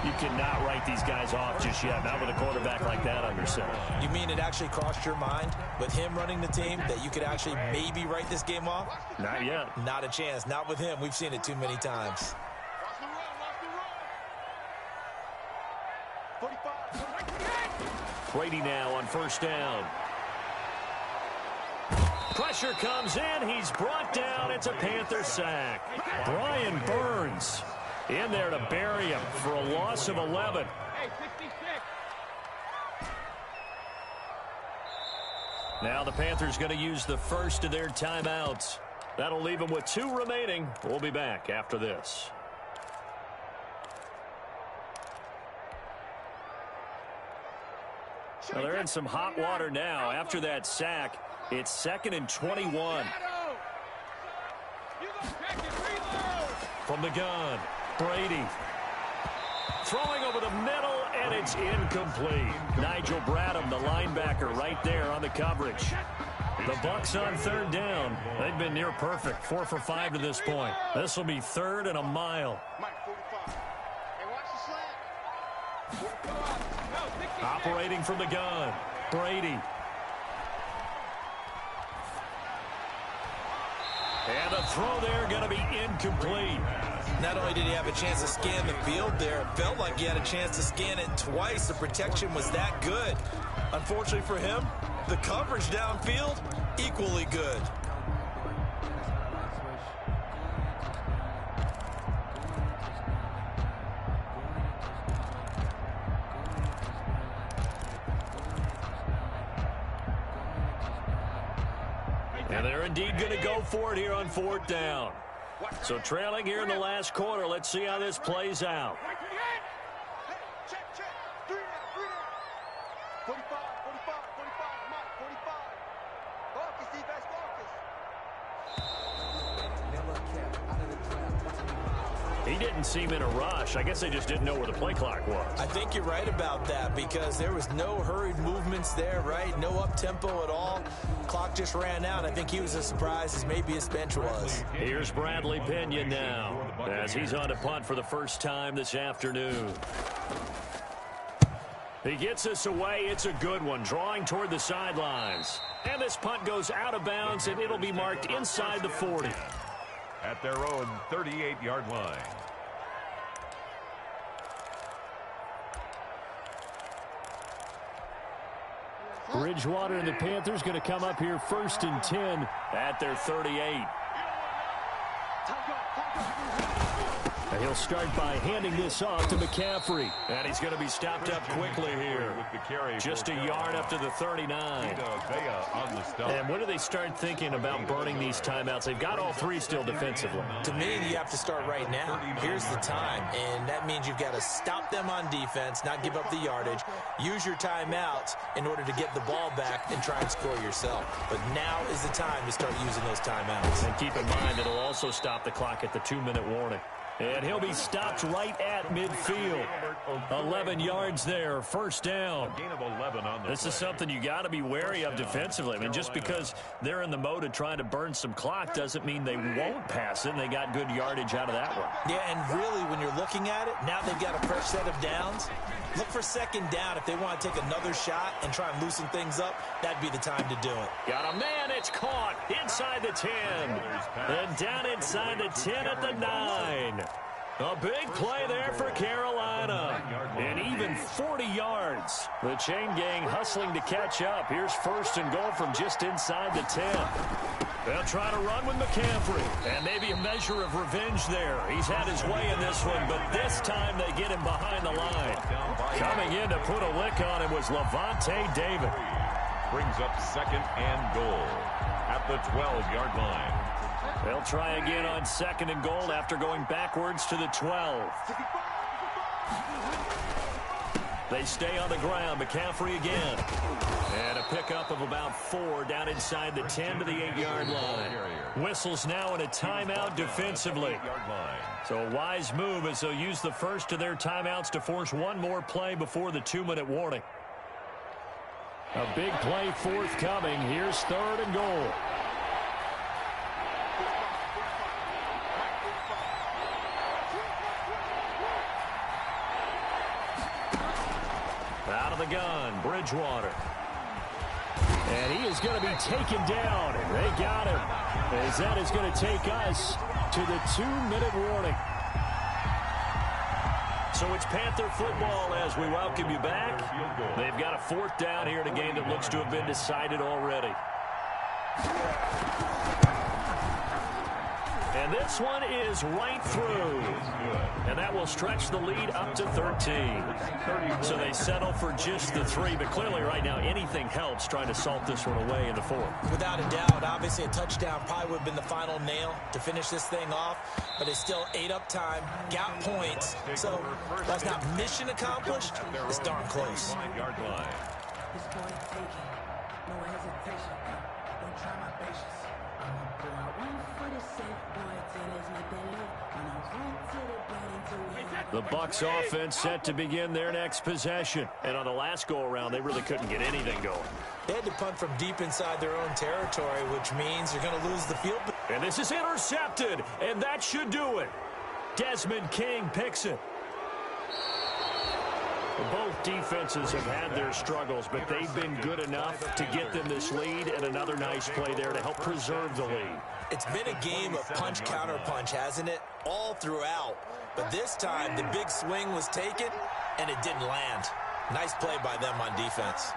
You cannot write these guys off just yet, not with a quarterback like that under center. You mean it actually crossed your mind with him running the team that you could actually maybe write this game off? Not yet. Not a chance. Not with him. We've seen it too many times. Brady now on 1st down. Pressure comes in. He's brought down. It's a Panther sack. Brian Burns in there to bury him for a loss of 11. Now the Panthers going to use the first of their timeouts. That'll leave them with 2 remaining. We'll be back after this. Well, they're in some hot water now after that sack. It's 2nd and 21. From the gun, Brady. Throwing over the middle, and it's incomplete. Nigel Bradham, the linebacker, right there on the coverage. The Bucks on 3rd down. They've been near perfect. 4 for 5 to this point. This will be 3rd and a mile. Operating from the gun, Brady. And the throw there going to be incomplete. Not only did he have a chance to scan the field there, it felt like he had a chance to scan it twice. The protection was that good. Unfortunately for him, the coverage downfield, equally good. And they're indeed going to go for it here on 4th down. So trailing here in the last quarter. Let's see how this plays out. Check. 3 down. 45, Mike, 45. Focus, defense, focus. He didn't seem in a rush. I guess they just didn't know where the play clock was. I think you're right about that because there was no hurried movements there, right? No up-tempo at all. Clock just ran out. I think he was as surprised as maybe his bench was. Here's Bradley Pena now as he's on to punt for the first time this afternoon. He gets us away. It's a good one, drawing toward the sidelines. And this punt goes out of bounds, and it'll be marked inside the 40. At their own 38-yard line. Bridgewater and the Panthers going to come up here 1st and 10 at their 38. And he'll start by handing this off to McCaffrey. And he's going to be stopped up quickly here. Just a yard up to the 39. And when do they start thinking about burning these timeouts? They've got all 3 still defensively. To me, you have to start right now. Here's the time. And that means you've got to stop them on defense, not give up the yardage. Use your timeouts in order to get the ball back and try and score yourself. But now is the time to start using those timeouts. And keep in mind, it'll also stop the clock at the 2-minute warning. And he'll be stopped right at midfield. 11 yards there, 1st down. This is something you got to be wary of defensively. I mean, just because they're in the mode of trying to burn some clock doesn't mean they won't pass it. And they got good yardage out of that one. Yeah, and really, when you're looking at it, now they've got a fresh set of downs. Look for 2nd down. If they want to take another shot and try and loosen things up, that'd be the time to do it. Got a man. It's caught inside the 10. And down inside the 10 at the 9. A big play there for Carolina. And even 40 yards. The chain gang hustling to catch up. Here's 1st and goal from just inside the 10. They'll try to run with McCaffrey. And maybe a measure of revenge there. He's had his way in this one, but this time they get him behind the line. Coming in to put a lick on him was Levante David. Brings up 2nd and goal at the 12-yard line. They'll try again on 2nd and goal after going backwards to the 12. They stay on the ground. McCaffrey again. And a pickup of about 4 down inside the 10 to the 8-yard line. Whistles now in a timeout defensively. So a wise move as they'll use the first of their timeouts to force one more play before the 2-minute warning. A big play forthcoming. Here's 3rd and goal. Out of the gun, Bridgewater. And he is going to be taken down. And they got him. As that is going to take us to the 2-minute warning. So it's Panther football as we welcome you back. They've got a 4th down here in a game that looks to have been decided already. And this one is right through. And that will stretch the lead up to 13. So they settle for just the 3. But clearly right now anything helps trying to salt this one away in the 4th. Without a doubt, obviously a touchdown probably would have been the final nail to finish this thing off. But it's still 8 up time, got points. So that's not mission accomplished. It's darn close. The Bucs offense set to begin their next possession. And on the last go-around, they really couldn't get anything going. They had to punt from deep inside their own territory, which means they're going to lose the field. And this is intercepted, and that should do it. Desmond King picks it. Both defenses have had their struggles, but they've been good enough to get them this lead, and another nice play there to help preserve the lead. It's been a game of punch-counter-punch, hasn't it? All throughout. But this time, the big swing was taken, and it didn't land. Nice play by them on defense.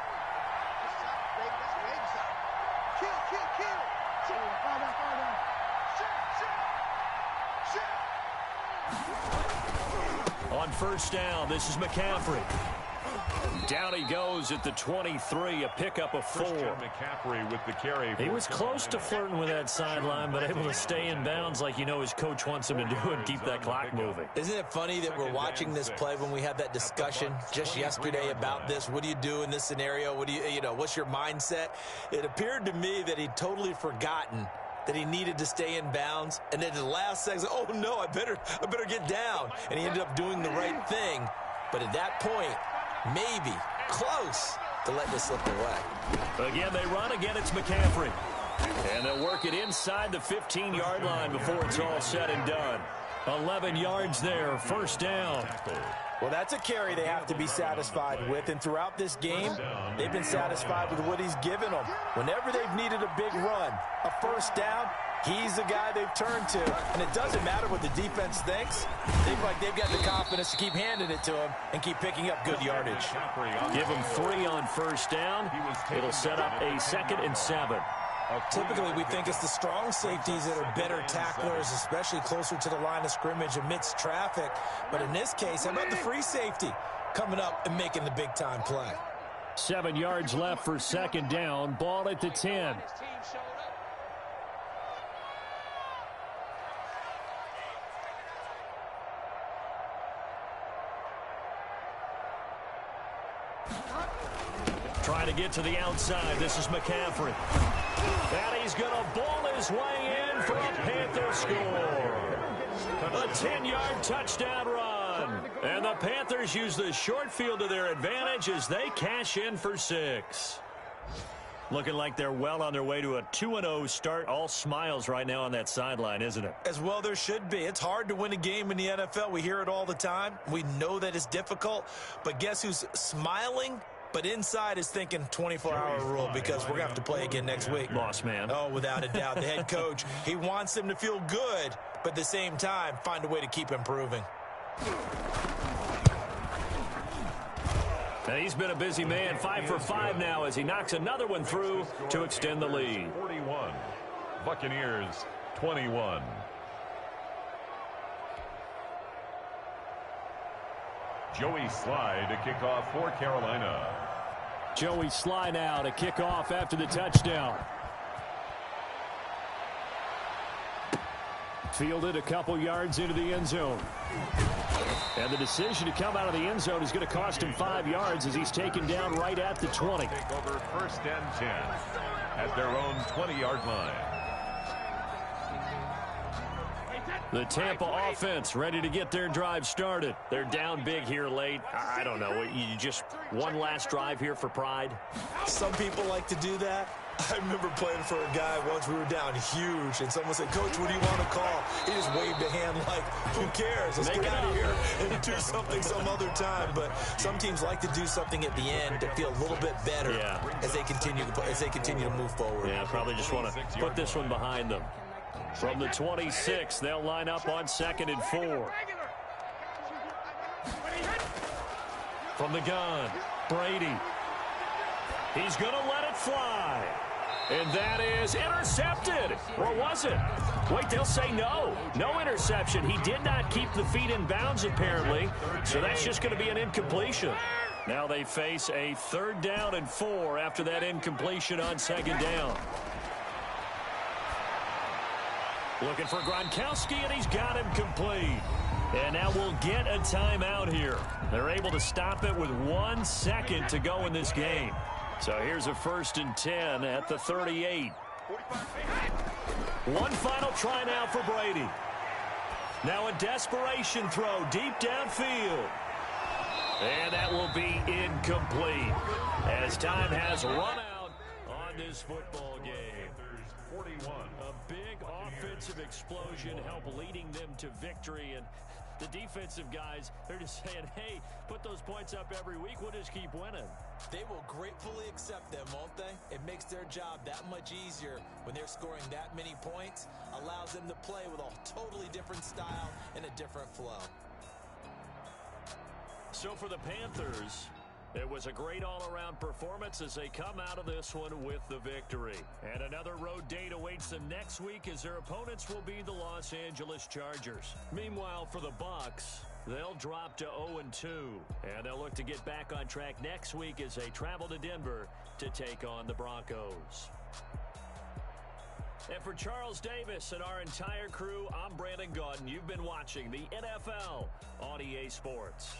On first down, this is McCaffrey. Down he goes at the 23, a pickup of 4. McCaffrey with the carry. He was close to flirting with that sideline, but able to stay in bounds like his coach wants him to do and keep that clock moving. Isn't it funny that we're watching this play when we had that discussion just yesterday about this? What do you do in this scenario? What do what's your mindset? It appeared to me that he'd totally forgotten that he needed to stay in bounds, and then at the last second, oh no, I better get down. And he ended up doing the right thing. But at that point, maybe close to let this slip away. Again, they run. Again, it's McCaffrey. And they'll work it inside the 15-yard line before it's all said and done. 11 yards there, first down. Well, that's a carry they have to be satisfied with, and throughout this game, they've been satisfied with what he's given them. Whenever they've needed a big run, a first down, he's the guy they've turned to, and it doesn't matter what the defense thinks. They've got the confidence to keep handing it to him and keep picking up good yardage. Give him 3 on first down. It'll set up a 2nd and 7. Typically, we think it's the strong safeties that are better tacklers, especially closer to the line of scrimmage amidst traffic. But in this case, how about the free safety coming up and making the big-time play? 7 yards left for 2nd down. Ball at the 10. Trying to get to the outside. This is McCaffrey. And he's going to ball his way in for a Panther score. A 10-yard touchdown run. And the Panthers use the short field to their advantage as they cash in for 6. Looking like they're well on their way to a 2-0 start. All smiles right now on that sideline, isn't it? As well there should be. It's hard to win a game in the NFL. We hear it all the time. We know that it's difficult. But guess who's smiling? But inside is thinking 24-hour rule because we're going to have to play again next week. Boss man. Oh, without a doubt. The head coach, he wants them to feel good, but at the same time, find a way to keep improving. And he's been a busy man. 5 for 5 now as he knocks another one through to extend the lead. 41. Buccaneers 21. Joey Sly to kick off for Carolina. Joey Sly now to kick off after the touchdown. Fielded a couple yards into the end zone. And the decision to come out of the end zone is going to cost him 5 yards as he's taken down right at the 20. Take over 1st and 10 at their own 20-yard line. The Tampa offense ready to get their drive started. They're down big here late. I don't know. You just one last drive here for pride? Some people like to do that. I remember playing for a guy once. We were down huge, and someone said, "Coach, what do you want to call?" He just waved a hand like, "Who cares? Let's get out of here and do something some other time." But some teams like to do something at the end to feel a little bit better as they continue to move forward. Yeah, probably just want to put this one behind them. From the 26, they'll line up on 2nd and 4. From the gun, Brady. He's going to let it fly. And that is intercepted. Or was it? Wait, they'll say no. No interception. He did not keep the feet in bounds, apparently. So that's just going to be an incompletion. Now they face a 3rd down and 4 after that incompletion on 2nd down. Looking for Gronkowski, and he's got him complete. And now we'll get a timeout here. They're able to stop it with 1 second to go in this game. So here's a 1st and 10 at the 38. One final try now for Brady. Now a desperation throw deep downfield. And that will be incomplete as time has run out on this football game. 41. A big offensive explosion helped leading them to victory, and The defensive guys, they're just saying, hey, put those points up every week. We'll just keep winning. They will gratefully accept them, won't they? It makes their job that much easier when they're scoring that many points. Allows them to play with a totally different style and a different flow. So for the Panthers, it was a great all-around performance as they come out of this one with the victory. And another road date awaits them next week as their opponents will be the Los Angeles Chargers. Meanwhile, for the Bucs, they'll drop to 0-2, and they'll look to get back on track next week as they travel to Denver to take on the Broncos. And for Charles Davis and our entire crew, I'm Brandon Gaudin. You've been watching the NFL on EA Sports.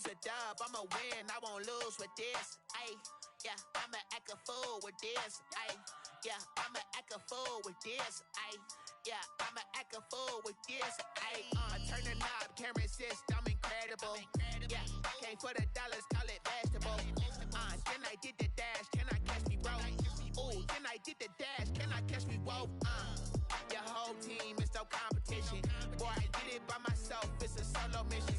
use a dub, I'ma win, I won't lose with this. Ayy, yeah, I'ma act a fool with this. Ayy, yeah, I'ma act a fool with this. Ayy, yeah, I'ma act a fool with this. Ayy, turn the knob, camera assist, I'm incredible. Yeah, came for the dollars, call it vegetable. Then I did the dash, can I catch me, bro? Ooh, then I did the dash, can I catch me, whoa? Your whole team is no competition. Boy, I did it by myself, it's a solo mission.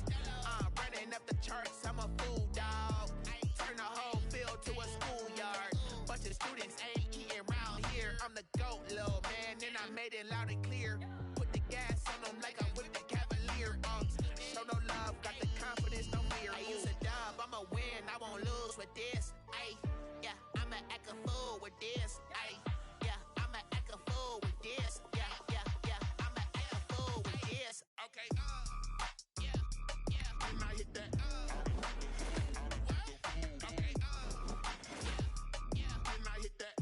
Running up the charts, I'm a fool, dog. Turn the whole field to a schoolyard. Bunch of students ain't eating round here. I'm the GOAT, little man, and I made it loud and clear. Put the gas on them like I'm with the Cavalier. Show no love, got the confidence, no fear. I use a dub, I'ma win, I won't lose with this. Ayy, yeah, I'ma act a fool with this. Ayy, yeah, I'ma act a fool with this. Yeah, yeah, yeah, I'ma act a fool with this. Okay, yeah, yeah, and I hit that. Okay, yeah, yeah, and I hit that.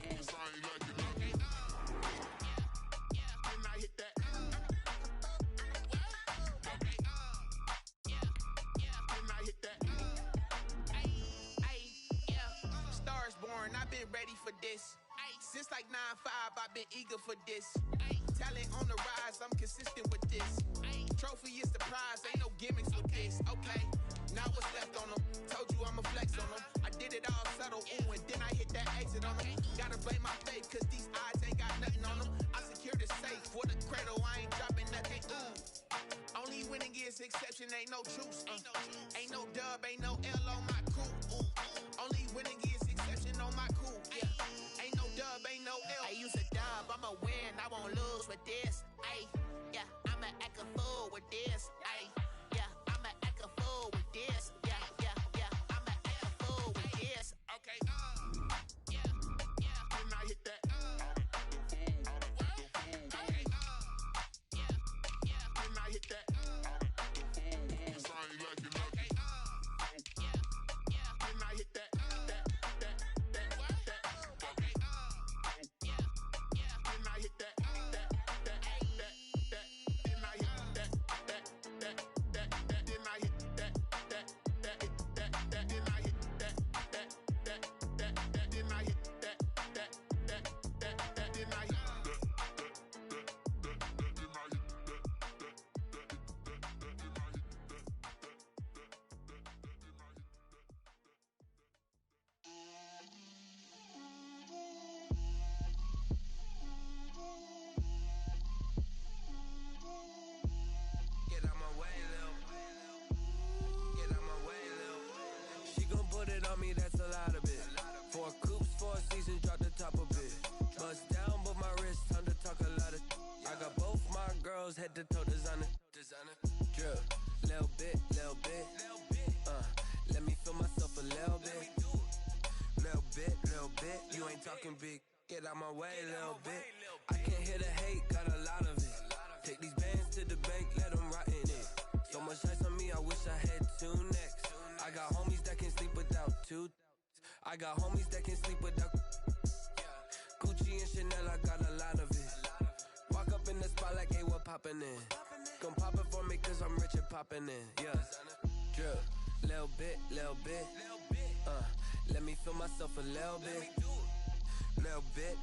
Cause I ain't like it. Okay, yeah, yeah, and I hit that. Okay, yeah, yeah, and I hit that. Yeah, stars born, I've been ready for this. Since like 9-5, I've been eager for this. Talent on the rise, I'm consistent with this. Trophy is the prize, ain't no gimmicks with this. Okay, now what's left on them? Told you I'ma flex on them. I did it all subtle, ooh, and then I hit that exit on them. Gotta blame my faith, cause these odds ain't got nothing on them. I secure the safe for the cradle, I ain't dropping nothing, ooh. Only winning is exception, ain't no truce. Ain't no dub, ain't no L on my crew. Only winning is exception on my crew. Yeah, ain't no dub, ain't no L. I use a dub, I'ma win, I won't lose with this. Ayy, yeah, I'ma act a fool with this. Ayy, yeah, I'ma act a fool with this. Yeah, yeah, yeah, I'ma act a fool with this. Okay, yeah, yeah, and I hit that. Okay, yeah, yeah, and I hit that. Cause I ain't like it. Okay, yeah, yeah, and I hit that. Head to toe designer, drip, little bit, let me feel myself a little bit, you ain't talking big, get out my way, little bit, I can't hear the hate, got a lot of it, take these bands to the bank, let them rot in it, so much ice on me, I wish I had two necks, I got homies that can sleep without two, I got homies that can sleep without, Gucci and Chanel, I got a lot of it, walk up in the spot like, hey, what poppin' in? Gon' pop it for me cause I'm rich and poppin' in, yeah. Drip, little bit, let me feel myself a little bit. Little bit,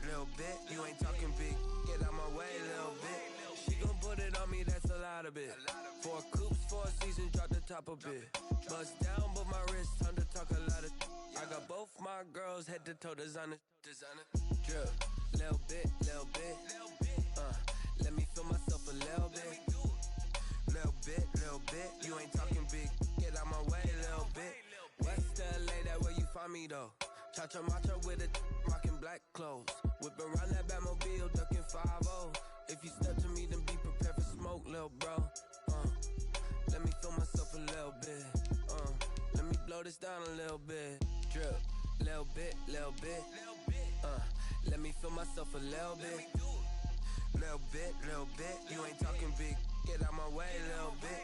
you ain't talking big, get out my way, little bit. She gon' put it on me, that's a lot of it. 4 coops, 4 seasons, drop the top a bit. Bust down, but my wrist, time to talk a lot of. I got both my girls, head to toe designer. Drip, little bit, let me feel myself a little bit. Little bit, you ain't talking big, get out my way, little bit. West LA, that where you find me though. Cha-cha matcha with a rockin' black clothes. Whip around that Batmobile, ducking 5-0. If you step to me, then be prepared for smoke, little bro. Let me feel myself a little bit. Let me blow this down a little bit. Drip, little bit. Let me feel myself a little bit. Little bit, you ain't talking big, get out my way, little bit.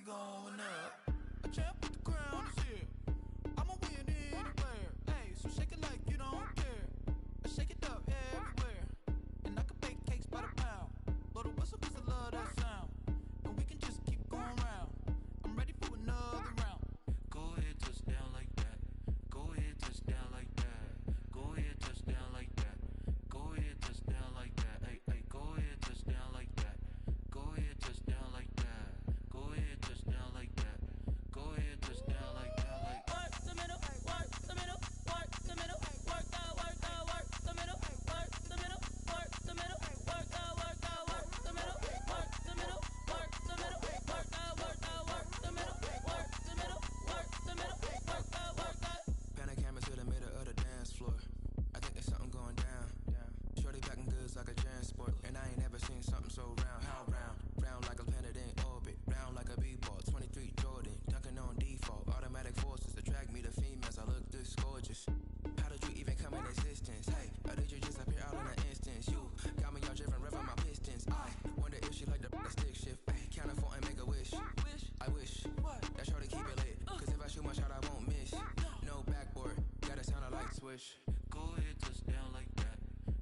going up. A champ with the crown is here. I'ma win anywhere. Hey, so shake it like you don't care. I shake it up everywhere. And I can bake cakes by the pound. Blow the whistle 'cause I love that sound. And we can just keep going round. I'm ready for another round. Go ahead, touch down like that. Go ahead, touch down like that. Go ahead, touch down like that. Go ahead, touch down like that. Hey, hey, go ahead, touch down like that. Go ahead, touch down like that. Go ahead, touch down like that. Go ahead, touch down like that. Like Work the middle, work the middle, work the middle, work out, work out, work the middle, work the middle, work the middle, work out, work out, work the middle, work the middle, work the middle, work out, work out, work the middle, work the middle, work the middle, work out, work out. Pan the camera to the middle of the dance floor. I think there's something going down. Shorty packing goods like a transport, and I ain't never seen something so round. How round? Round like a planet in orbit. Round like a b-ball. 23 Jordan, dunking on default. Automatic forces attract me to females. I look this gorgeous. How did you even come in existence? Hey, or did you just appear out in an instance? You got me all driven, revving my pistons. I wonder if she like the stick shift. Ay, count a 4 and make a wish. I wish that shorty keep it lit. 'Cause if I shoot my shot, I won't miss. No backboard, gotta sound a light switch. go ahead, touch down like that.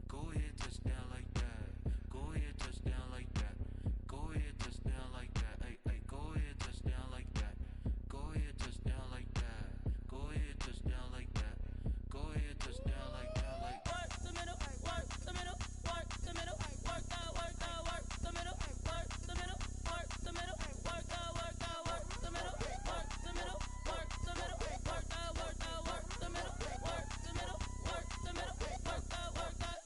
Go ahead, touch down like that. Go ahead, touch down like that. Go ahead, touch down like that. Hey, hey, go ahead, touch down like that. Go ahead, touch down like that. Go ahead, touch down like that. Go ahead, touch down like that. Like Work the middle, work the middle, work the middle, work out, work out, work the middle, work the middle, work the middle, work out, work out, work the middle, work the middle, work the middle, work out, work out, work the middle, work the middle, work the middle, work out, work out.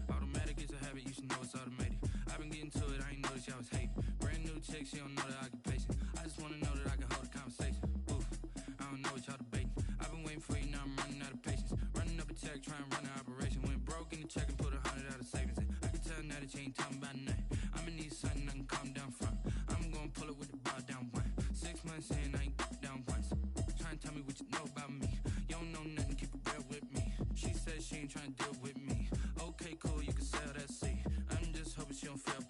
Automatic is a habit, you should know it's automated. I've been getting to it, I ain't noticed y'all was hating. Brand new chick, she don't know the occupation. I just wanna know that I can hold a conversation. Oof, I don't know what y'all debating. I've been waiting for you, now I'm running out of patience. Running up a check, trying to run an operation. Went broke in the check and put 100 out of savings in. I can tell now that you ain't talking about nothing. I'ma need something I can calm down from. I'm gonna pull it with the bar down one. 6 months in, I ain't down once. Trying to tell me what you know about me. You don't know nothing, keep it real with me. She said she ain't trying to deal with me. Okay, cool, you can sell that seed. I'm just hoping she don't fail.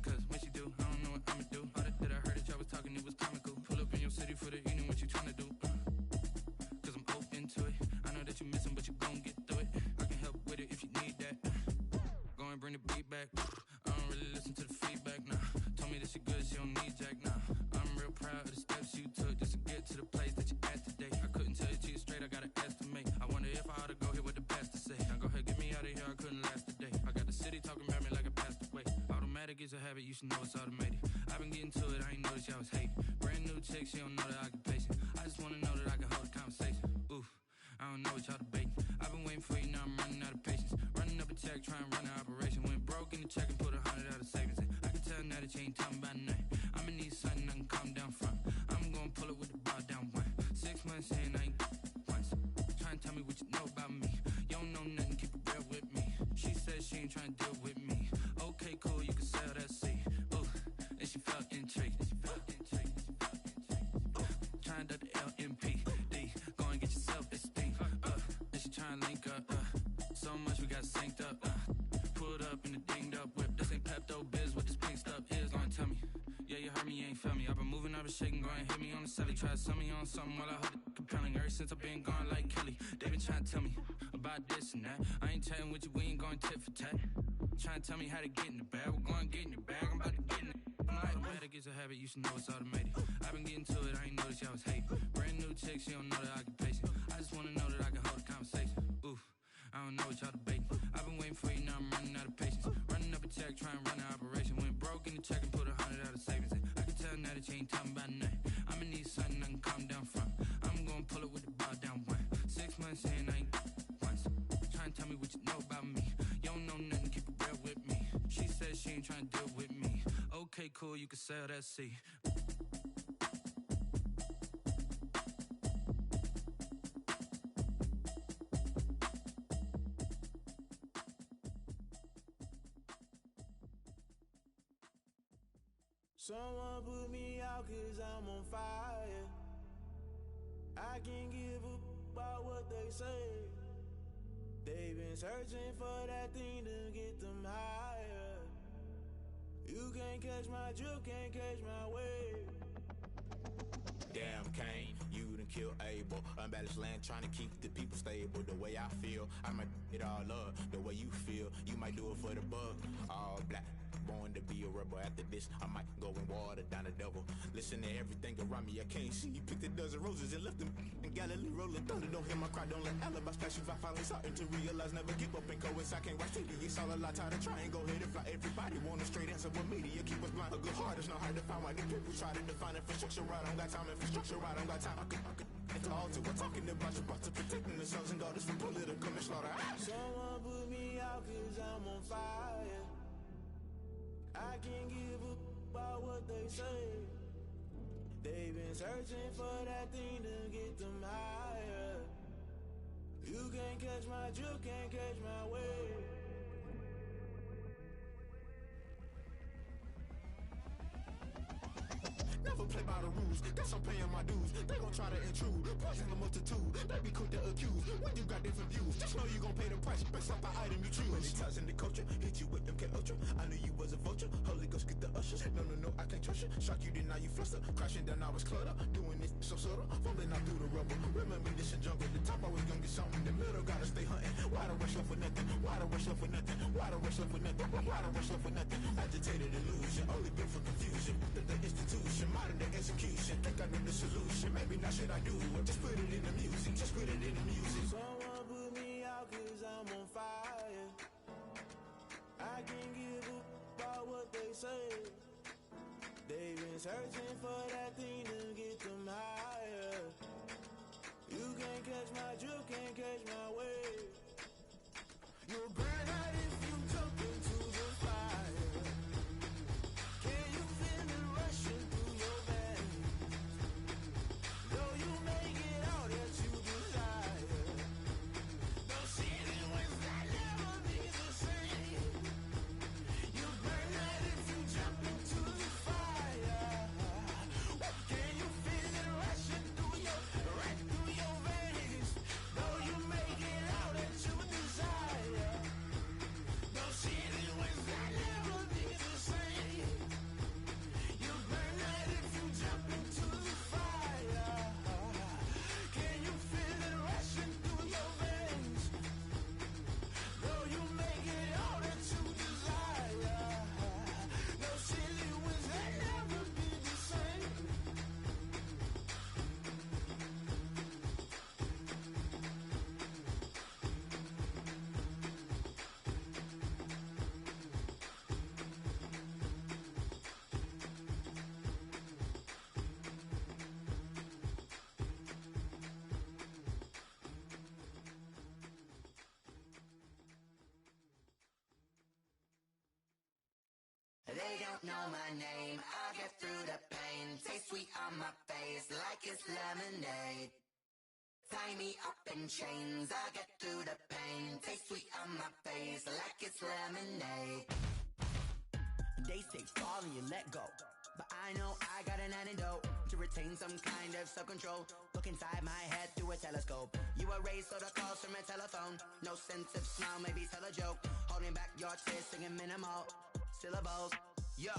Cause when she do, I don't know what I'ma do. All that I heard that y'all was talking, it was comical. Pull up in your city for the evening, what you tryna do? Cause I'm open to it. I know that you missing, but you gon' get through it. I can help with it if you need that. Go and bring the beat back. I don't really listen to the feedback, nah. Told me that she good, she don't need jack, nah. I'm real proud of the steps you took just to get to the place that you at today. I couldn't tell you to you straight, I gotta estimate. I wonder if I ought to go here with the best to say. Now go ahead, get me out of here, I couldn't last a day. I got the city talking about me like I passed away. Automatic is a habit, you should know it's automated. I've been getting to it, I ain't noticed y'all was hating. Brand new chick, she don't know the occupation. I just wanna know that I can hold a conversation. Oof, I don't know what y'all debating. I've been waiting for you, now I'm running out of patience. Running up a check, trying to run an operation. Went broke in the check and put 100 out of savings in. I can tell now that you ain't talking about nothing. I'ma need something I can calm down from. I'm gonna pull it with the bar down one. 6 months in, I ain't once. Trying to tell me what you know about me. You don't know nothing, keep it real with me. She said she ain't trying to deal with me. Okay, cool, you can sell that seed. Ooh, and she felt intrigued. Trying to the LMPD. Go and get your self-esteem. And she trying to link up. So much we got synced up. Pulled up in the dinged up whip. This ain't Pepto-Biz, what this pink stuff is. Gonna tell me. Yeah, you heard me, you ain't felt me. I've been moving, I've been shaking, go and hit me on the celly. Try to sell me on something while I hold it compelling. Ever since I've been gone like Kelly, they been trying to tell me about this and that. I ain't chatting with you, we ain't going tit for tat. Trying to tell me how to get in the bag. We're going to get in your bag, I'm about to get in it. Automatic is a habit, you should know it's automated. I've been getting to it, I ain't noticed y'all was hating. Brand new chick, she don't know the occupation. I just wanna know that I can hold a conversation. Oof, I don't know what y'all debating. I've been waiting for you, now I'm running out of patience. Running up a check, trying to run an operation. Went broke in the check and put 100 out of savings in. I can tell now that you ain't talking about nothing. I'ma need something I can calm down from. I'm gonna pull it with the bar down one. 6 months in, I ain't once. Trying to tell me what you know about me. You don't know nothing, keep it real with me. She said she ain't trying to deal with me. Okay, cool, you can sell that seed. Someone put me out 'cause I'm on fire. I can't give a about what they say. They've been searching for that thing to get them higher. You can't catch my drift, can't catch my wave. Damn Kane, you done killed Abel. Unbalanced land trying to keep the people stable. The way I feel, I might it all up. The way you feel, you might do it for the bug. All black, born to be a rebel. After this, I might go and water down the devil. Listen to everything around me, I can't see. Picked a dozen roses and left them in Galilee rolling thunder. Don't hear my cry, don't let alibis pass you. I finally starting to realize, never give up and coincide. Can't watch TV, it's all a lot. Tired of trying, go ahead and fly. Everybody want a straight answer, but media keep us blind. A good heart is not hard to find. Why the people try to define infrastructure right? I don't got time, infrastructure right? I don't got time. I could it's all to we're talking about your boss, protecting the sons and daughters from political and slaughter. Someone put me out 'cause I'm on fire. I can't give a about what they say. They've been searching for that thing to get them higher. You can't catch my drift, can't catch my wave. Never play by the rules, guess I'm paying my dues. They gon' try to intrude, poison the multitude. They be quick to accuse, when you got different views. Just know you gon' pay the price, based off the item you choose. Many ties in the culture, hit you with MK Ultra. I knew you was a vulture, Holy Ghost get the ushers. No, I can't trust you. Shock you, then now you fluster. Crashing down, I was clutter. Doing this so subtle, fumbling out through the rubble. Remember this in jungle, the top I was gonna get something. The middle gotta stay hunting. Why the rush left with nothing? Why the rush left with nothing? Why the rush left with nothing? Why the rush left with nothing? Agitated illusion, only built for confusion. The institution, modern day execution. Think I know the solution. Maybe not should I do it? Just put it in the music. Just put it in the music. Someone put me out 'cause I'm on fire. I can't give a about what they say. They've been searching for that thing to get them higher. You can't catch my drift, can't catch my wave. You'll burn out if you jump into the fire. Can you feel it rushing through your veins? Though you make it out that you desire. Those feelings that never be the same. You burn out if you jump into the fire. Can you feel it rushing through right through your veins? Though you make it out that you desire. Those feelings that never be the same. You burn out if you jump into the fire. Can you feel it rushing through your veins? Though you make it all that you desire. Those feelings that never be the same. They don't know my name, I get through the pain. Taste sweet on my face like it's lemonade. Tie me up in chains, I get through the pain. Taste sweet on my face like it's lemonade. They say fall and you let go, but I know I got an antidote to retain some kind of self-control. Look inside my head through a telescope. You erase all the calls from a telephone. No sense of smile, maybe tell a joke. Holding back your tears, singing minimal syllables. Yo,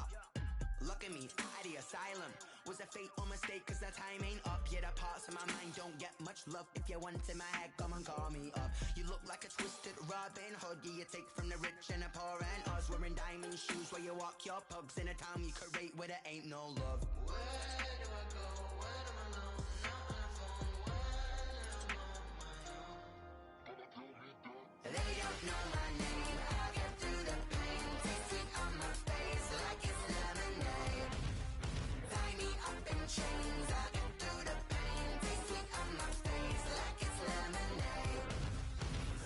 look at me, out of the asylum. Was a fate or mistake, cause the time ain't up. Yeah, the parts of my mind don't get much love. If you want in my head, come and call me up. You look like a twisted Robin Hood. Yeah, you take from the rich and the poor and us. Wearing diamond shoes where you walk your pugs in a town you create where there ain't no love. Where do I go? When I'm alone? Not on the phone. When I'm on my own. They don't know my name. I get through the pain. Taste sweet on my face like it's lemonade. Tie me up in chains. I get through the pain. Taste sweet on my face like it's lemonade.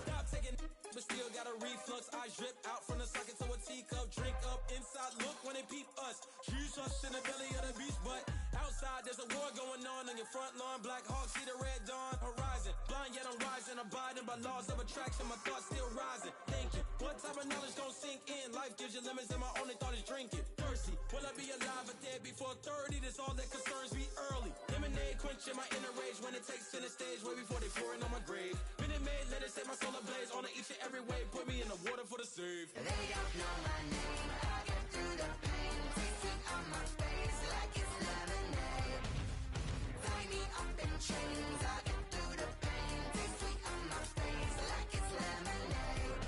Stop taking but still got a reflux. I drip out from the socket to a teacup. Drink up inside, look when they peep us. Choose us in the belly of the beast, but outside there's a war going on your front lawn. Black Hawk, see the red dawn horizon. Blind yet I'm rising, abiding by laws of attraction. My thoughts still rising. Thinking, what type of knowledge gon' sink in? Life gives you lemons and my only thought is drinking. Thirsty, Will I be alive or dead before 30? That's all that concerns me early. Lemonade quenching my inner rage when it takes center stage way before they pouring on my grave. Minute Maid, let it set my soul ablaze on each and every way. Put me in the water for the save. They don't know my name. I get through the pain. Taste it on my face like it's lemonade. Tie me up in chains. I get through the pain. Taste it on my face like it's lemonade.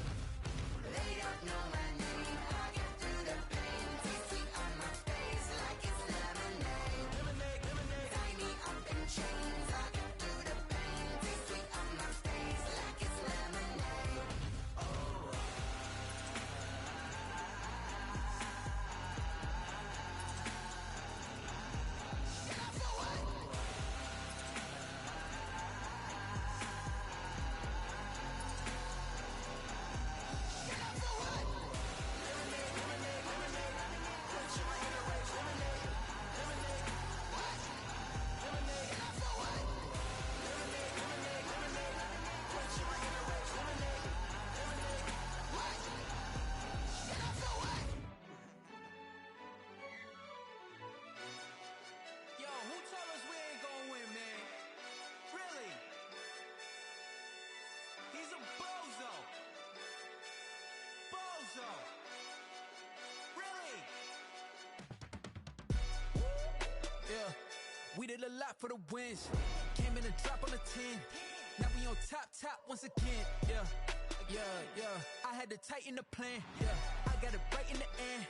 They don't know my name. I get through the pain. Taste it on my face like it's lemonade. Lemonade, lemonade. Tie me up in chains. I get through the pain. Taste it on my face like it's lemonade. Oh. Get up for what? Get up for what? Lemonade, lemonade, lemonade. Quenching my inner rage. Lemonade, lemonade. What? Lemonade. Get up for what? Lemonade, lemonade, lemonade. Quenching my inner rage. Lemonade, lemonade. What? Get up for what? Yo, who told us we ain't gonna win, man? Really? He's a bozo. Bozo. Really? Yeah, we did a lot for the wins. Came in a drop on the 10. Now we on top once again. Yeah. I had to tighten the plan. Yeah, I got it right in the end.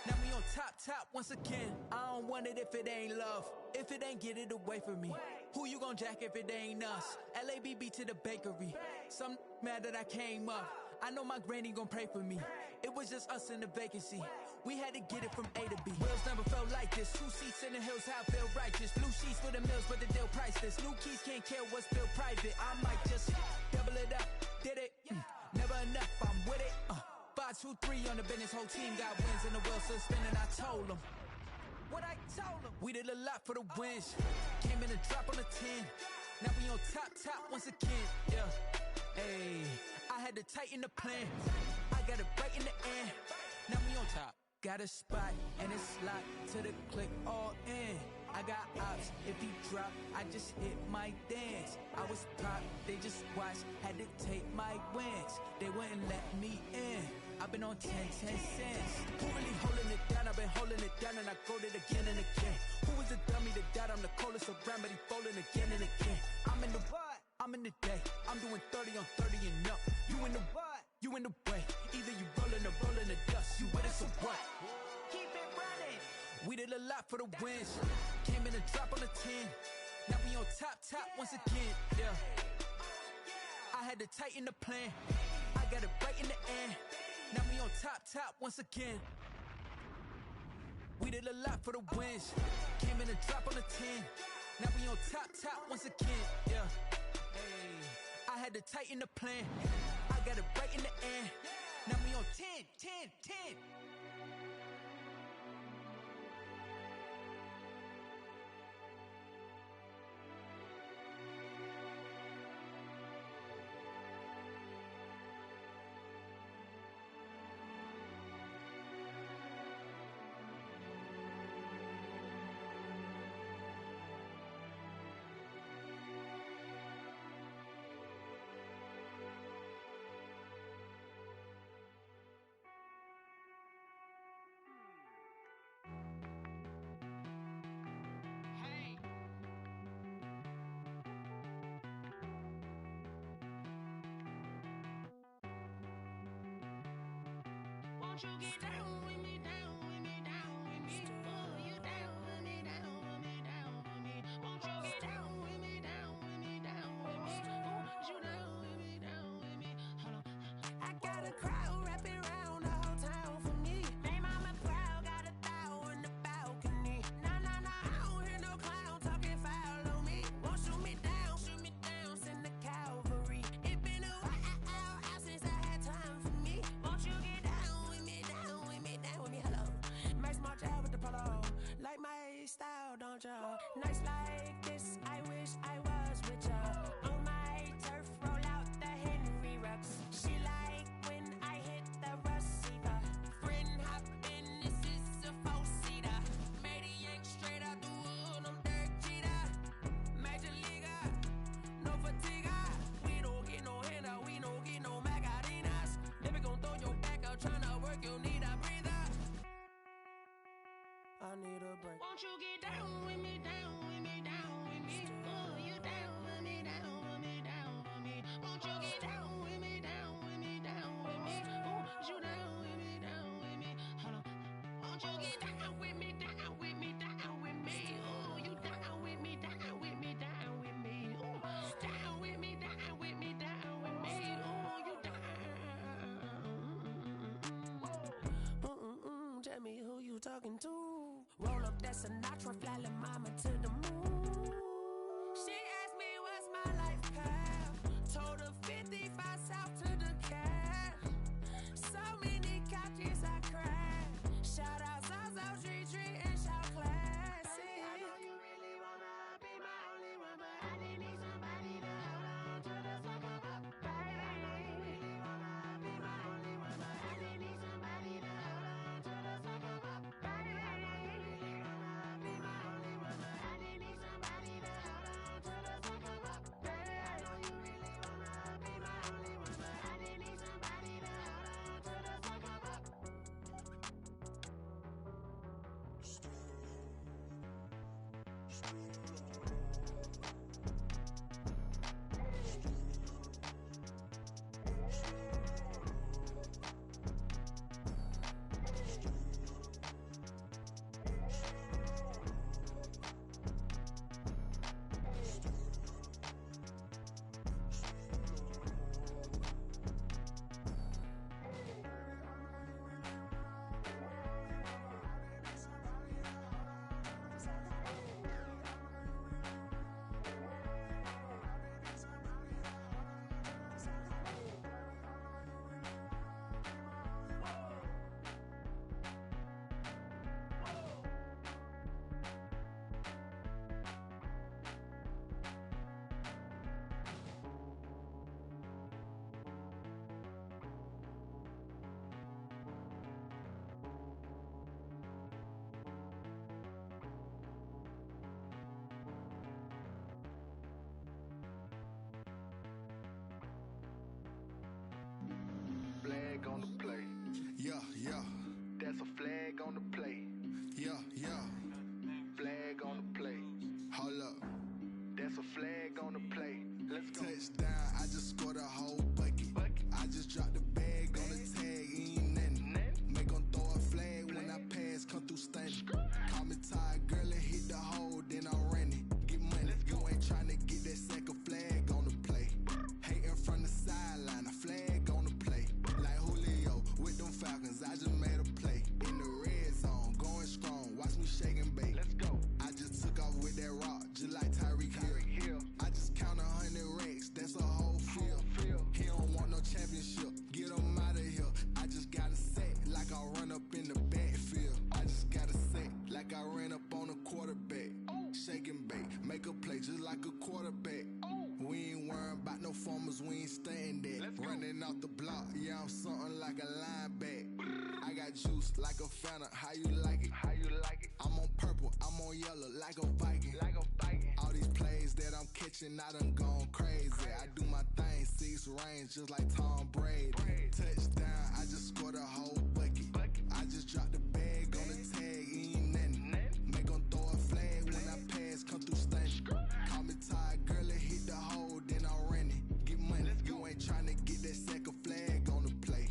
Now we on top once again. I don't want it if it ain't love. If it ain't, get it away from me. Who you gon' jack if it ain't us? LABB to the bakery. Some mad that I came up. I know my granny gon' pray for me. It was just us in the vacancy. We had to get it from A to B. Wheels never felt like this. 2 seats in the hills, how I feel righteous. Blue sheets for the mills, but the deal priceless. New keys can't care what's built private. I might just double it up. Did it? Never enough, I'm with it. 5, 2, 3 on the business. Whole team got wins and the wheels still spinning. I told them what I told them. We did a lot for the wins. Came in a drop on the 10. Now we on top once again. Yeah. Hey, I had to tighten the plan. I got it right in the end. Now we on top. Got a spot and it's locked to the click all in. I got ops, if he drop, I just hit my dance. I was pop, they just watched, had to take my wins. They wouldn't let me in. I've been on 10 cents. Who really holding it down? I've been holding it down and I go it again and again. Who was the dummy that died? I'm the coldest around, but he folding again and again. I'm in the what? I'm in the day. I'm doing 30 on 30 and up. You in the what? You in the way. Either you rolling or rolling the dust. You with us or what? Keep it running. We did a lot for the wins. Came in a drop on the 10. Now we on top once again. Yeah. I had to tighten the plan. I got it right in the end. Now we on top once again. We did a lot for the wins. Came in a drop on the 10. Now we on top once again. Yeah. Hey, I had to tighten the plan. I got it right in the end. Now we on 10. Won't you get down with me, down with me, down with me? Oh, you down with me, down with me, down with me. Won't you get down with me, down with me, down with me? Oh, you down with me, down with me? Hold on. I got a crowd wrapping around the whole town for me. They mama proud, got a thou in the balcony. Nah, I don't hear no clown talking foul on me. Won't shoot me down, send the cavalry. It been a while since I had time for me. Won't you get down with me, down with me, down with me? Hello. Max March out with the polo. Like my style, don't ya? Nights like this, I wish I was with ya. On my turf, roll out the Henry Rux. She like when I hit the receiver. Friend hop in, this is a 4-seater. me, down with me, down with me. Ooh, you down with me, down with me, down with me. Won't you get down with me, down with me, down with me? Ooh, you down with me, down with me. Hold on. Won't you get down with me, down with me, down with me? Ooh, you down with me, down with me, down with me. Ooh, down with me, down with me, down with me. Ooh, you down. Tell me who you talking to. Roll up that Sinatra, fly la mama to the moon. She asked me what's my life path. Told her 55 south to the cat. So many couches I crashed. Shout out Zazo, Tree, and shout classy. I know you really wanna be my only one, but I didn't need somebody to hold on to the sucker up, baby. I know you really wanna be my only one, but I didn't need somebody to hold on to the sucker up, baby. I know you really wanna be my only one, but I didn't need somebody to hold on to the sucker up, baby. I know you really wanna be my only one, but I didn't need somebody to hold on to the sucker up. Flag on the play. Yeah, yeah, That's a flag on the play. yeah, yeah. Flag on the play. Hold up. That's a flag on the play. Let's go. Touchdown, I just scored a whole bucket. I just dropped the bag on the tag, ain't nothing. Make 'em throw a flag when I pass, come through stunning. Call me tired, girl, and hit the hole, then I'm running. Get money, you ain't tryna get that second flag on the play. Hating from the sideline, a flag on the play. Like Julio with them Falcons, I just made a play. In the red zone, going strong, watch me shake and bake. Let's go. I just took off with that rock, just like Tyreek Hill. I just count 100 racks, that's a whole field. He don't want no championship, get him out of here. I just got a set, like I run up in the backfield. I just got a set, like I ran up on a quarterback. Shake and bake, make a play just like a quarterback. We ain't worrying about no formers, we ain't staying there. Running off the block, yeah, I'm something like a lineback. I got juice like a Fanta, how you like it? How you like it? I'm on purple, I'm on yellow, like a Viking. Like a Viking. All these plays that I'm catching, I done gone crazy. I do my thing, 6 range, just like Tom Brady. Touchdown, I just scored a whole bucket. I just dropped the bag on the tag, ain't nothing. Make 'em throw a flag when I pass, come through stunning. Call me tired, girl, and hit the hole, then I'm running. Get money, you ain't tryna get that second flag on the play.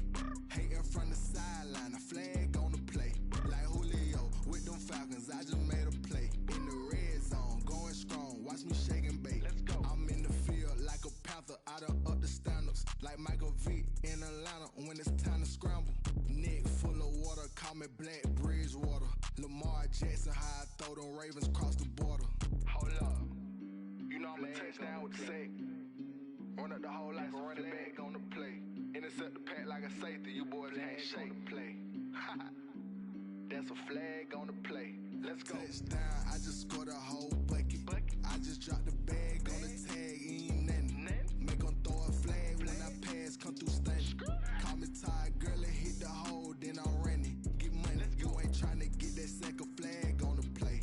Hating from the sideline, a flag on the play. Like Julio with them Falcons, I just made a play. In the red zone, going strong, watch me shake and bake. Let's go. I'm in the field like a Panther, I done up the standards. Like Michael Vick in Atlanta when it's time to scramble. Neck full of water, call me Black Bridgewater. Lamar Jackson, how I throw them Ravens cross the border. Hold up. You know I'm a touchdown with the sack. Run up the hole like a running back on the play. Intercept the pack like a safety. You boys ain't shake the play. That's a flag on the play. Let's go. Touchdown, I just scored a whole bucket. I just dropped the bag on the tag, ain't nothing. Make 'em throw a flag when I pass, come through stunning. Call me tired, girl, and hit the hole, then I'm running. Get money, you ain't tryna get that second flag on the play.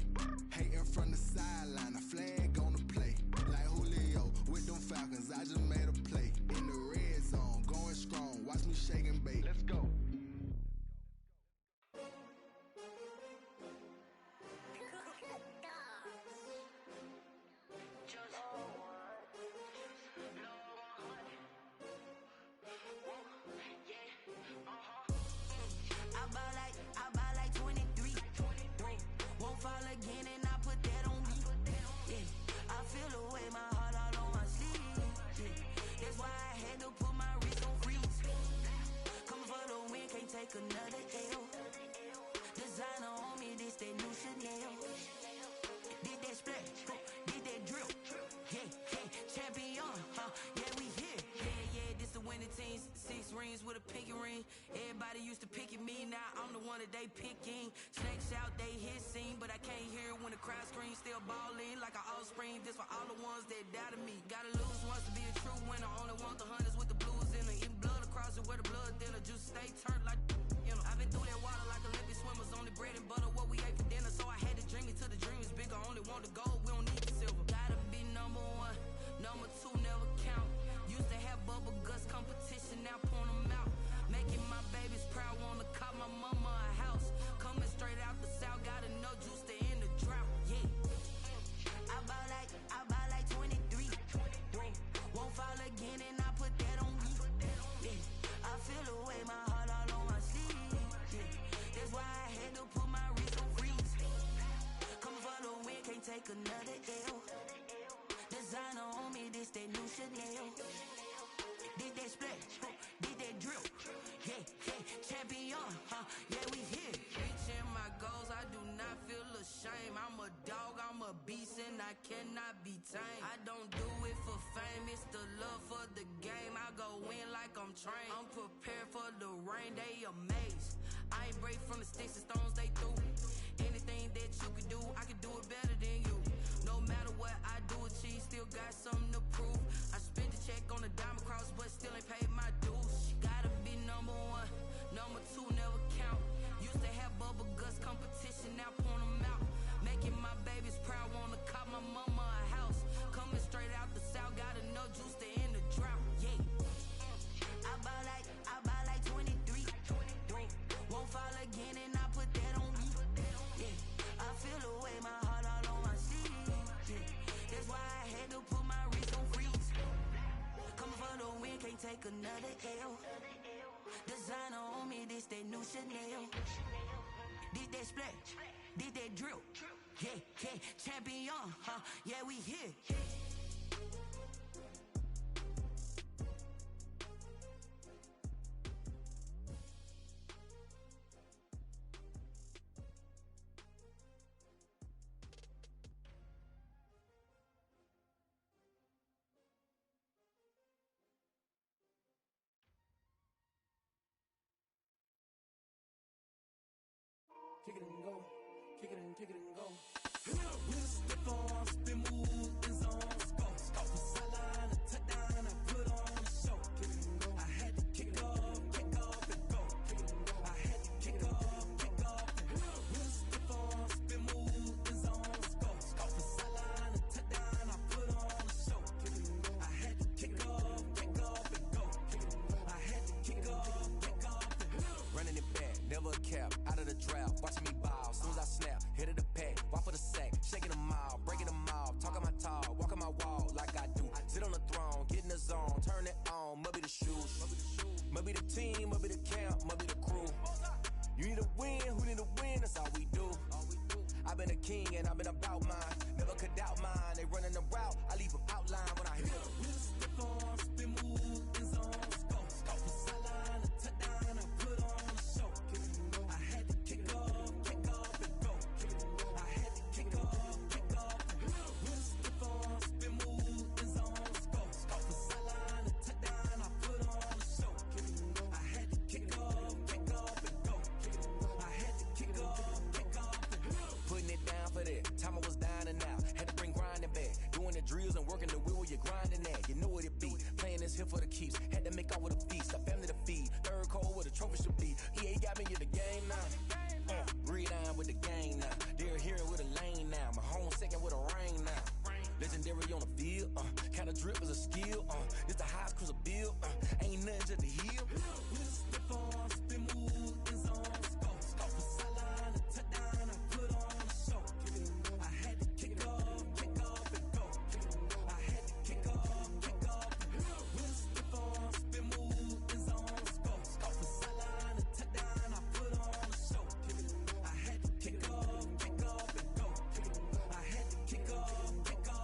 Hating from the sideline, a flag on the play. Like Julio with them Falcons, I just made a play. In the red zone, going strong, watch me shake and bake. Let's go. this for all the ones that doubted me. Gotta lose once to be a true winner. Only want the hunters with the blues in them. Even blood across it where the blood thinner. Juice stay turned like, you know. I've been through that water like Olympic swimmers. Only bread and butter what we ate for dinner. So I had to dream it till the dream is bigger. Only want the gold, we don't need the silver. Gotta be number one, number two never count. Used to have bubble guts competition, now point them out. Making my babies proud, wanna cop my mama a house. Coming straight out the south, got enough juice to end the drought. Yeah. I buy like 23. Won't fall again and I put that on me. Yeah. I feel away, my heart all on my sleeve. Yeah. That's why I had to put my wrist on freeze. Coming for the win, can't take another L. Designer on me, this that new Chanel. Did that splash, did that drill. Yeah, champion, yeah, we here. Reaching my goals, I do not feel ashamed. I'm a dog, I'm a beast, and I cannot be tamed. I don't do it for fame, it's the love for the game. I go in like I'm trained. I'm prepared for the rain, they amazed. I ain't break from the sticks and stones they threw. Anything that you could do, I could do it better than you. No matter what I do, achieve, still got something to prove. I spent the check on the diamond cross, but still ain't paid my dues. Gotta be number one, number two never count. Used to have bubble guts competition, now point them out. Making my babies proud, wanna cop my mama a house. Coming straight out the south, got enough juice to end the drought. Yeah. I buy like 23. Won't fall again and I put that on me. Yeah. I feel away, my heart all on my sleeve. Yeah. That's why I had to put my wrist on freeze. Coming for the win, can't take another L. Designer on me, this that new Chanel. Did that splash, did that drill. Yeah, champion, yeah, we here. Kick it and go. Kick it and go. With a stiff arm, spin move, and zone, scope. Off the sideline, a touchdown, I put on a show. Kick it and go. I had to kick off and go. Kick it and go. I had to kick off and go. With a stiff arm, spin move, and zone, scope. Off the sideline, a touchdown, I put on a show. Kick it and go. I had to kick off and go. Kick it and go. I had to kick off and go. Running it back, never a cap, out of the draft, watching me ball, soon as I snap, hit of the pack, walk for the sack, shaking them all, breaking them off, talking my talk, walking my wall like I do, sit on the throne, get in the zone, turn it on, must be the shoes, must be the team, must be the camp, must be the crew, you need a win, who need a win, that's all we do, I've been a king and I've been about mine, never could doubt mine, they running the route, I leave them outline when I hit them. With a stiff arm, spin move, and zone, scope. Off the sideline, a touchdown, I put on a show. Kick it and go. I had to kick off and go. Kick it and go. I had to kick off and go. With a stiff arm, spin move, and zone, scope. Off the sideline, a touchdown, I put on a show. Kick it and go. I had to kick off and go. Kick it and go. I had to kick off and go. Putting it down for that, time I was down and out, had to bring grinding back, doing the drills and working the wheel where you're grinding at, you know what it be, playing this here for the keeps, had to make out with a feast, a family to feed, third cold where the trophy should be, EA got me in the game now, read on with the game now, they're hearing with a lane now, my home second with a rain now, legendary on the field, kinda drip is a skill, this the highest cruiser bill, ain't nothing just to heal. With a stiff arm, spin move, and zone, scope. Off the sideline, a touchdown, I put on a show. Kick it and go. I had to kick off and go. Kick it and go. I had to kick off and go. With a stiff arm, spin move, and zone, scope. Off the sideline, a touchdown, I put on a show. Kick it and go. I had to kick off and go. Kick it and go. I had to kick off and go.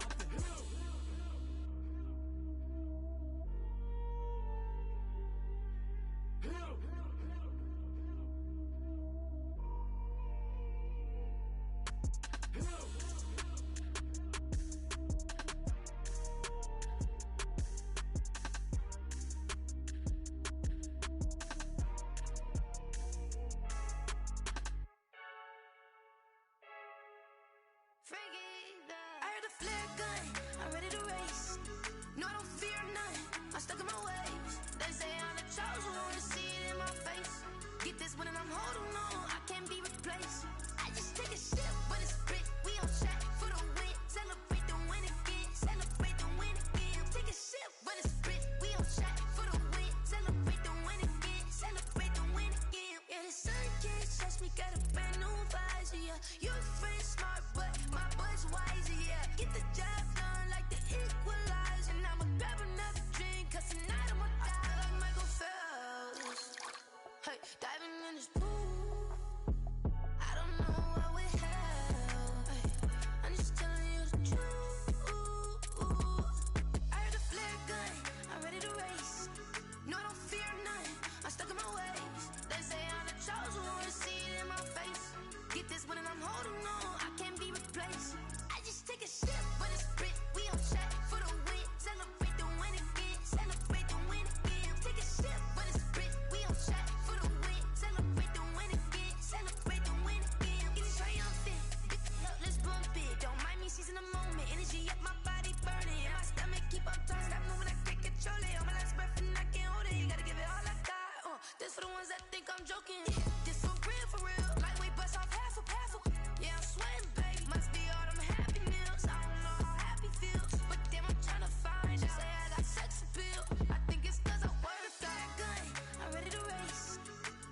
No, I don't fear nothing. I'm stuck in my ways. They say I'm the chosen one, see it in my face. Get this one and I'm holding on, I can't be replaced. I just take a sip, but it's split. We on track for the win. Celebrate the win again. Celebrate the win again. Take a sip, but it's split. We on track for the win. Celebrate the win again. Celebrate the win again. Yeah, the sun can't touch me. Got a brand new visor. Yeah, your friend smart, but my bud's wiser. Yeah, get the job done like the equalizer. And I'ma grab another drink, 'cause tonight I'ma die like Michael Phelps. Hey, diving in this pool. I don't know what we have. Hey, I'm just telling you the truth. I heard a flare gun, I'm ready to race. No, I don't fear nothing, I'm stuck in my ways. They say I'm the chosen one, see it in my face. Get this one and I'm holding on, I can't be replaced. I just take a sip, but it's split. We on track for the win. Celebrate the win again. Celebrate the win again. Take a sip, but it's split. We on track for the win. Celebrate the win again. Celebrate the win again. Get it triumphant. Look, let's bump it. Don't mind me seizing the moment. Energy up my body burning. And my stomach keep on turning. Stop moving, I can't control it. On my last breath and I can't hold it. You gotta give it all I got. This for the ones that think I'm joking. This for real, for real. Lightweight bust off half a. Yeah, I'm sweating, babe. Must be all them happy meals. I don't know how happy feels, but damn, I'm tryna find you. Say I got sex appeal. I think it's 'cause I wear a fat gun. I'm ready to race.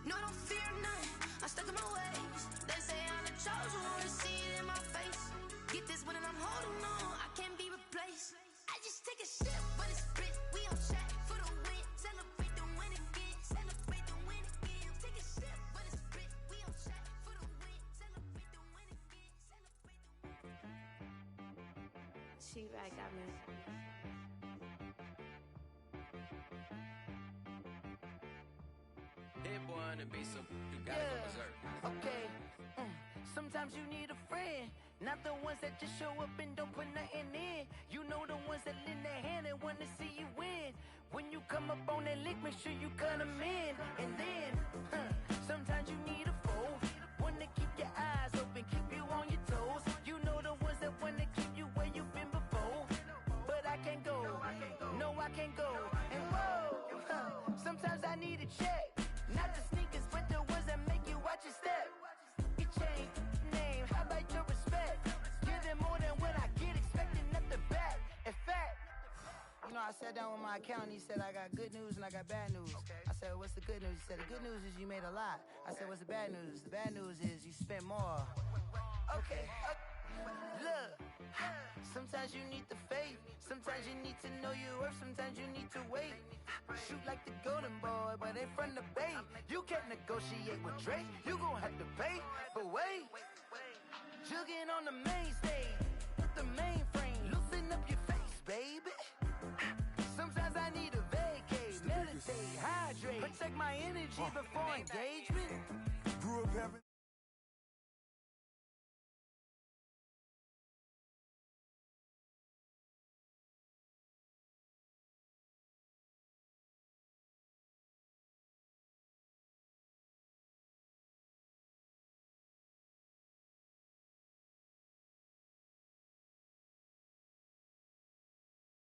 No, I don't fear nothing. I'm stuck in my ways. They say I'm the chosen one, see it in my face. Get this one and I'm holding on, I can't be replaced. I just take a sip, but it's split. We on track for the win. Celebrate the win again. Celebrate the win again. Take a sip, but it's split. We on track for the win. Celebrate the win again. Celebrate the win. She right, got me. Hit boy on the beat, so you gotta go berserk. Okay. Sometimes you need a friend, not the ones that just show up and don't put nothing in. You know the ones that lend their hand and wanna see you win. When you come up on that lick, make sure you cut them in. And then, sometimes you need a foe, one to keep your eyes open, keep you on your toes. You know the ones that wanna keep you where you've been before. But I can't go, no I can't go. And whoa, sometimes I need a check. Not the sneakers, but the ones that make you watch your step. Your chain, name, how about your respect? Give them more than what I get, expecting nothing back. In fact, you know, I sat down with my accountant, he said I got good news and I got bad news. I said, what's the good news? He said, the good news is you made a lot. I said, what's the bad news? The bad news is you spent more. Okay, look, sometimes you need the faith, sometimes you need to know your worth, sometimes you need to wait. Shoot like the golden boy, but in front of Bay. You can't negotiate with Drake, you gon' have to pay. But wait, jugging on the main stage, with the mainframe, loosen up your face, baby. Sometimes I need a vacate, meditate, hydrate, protect my energy before engagement. Grew up having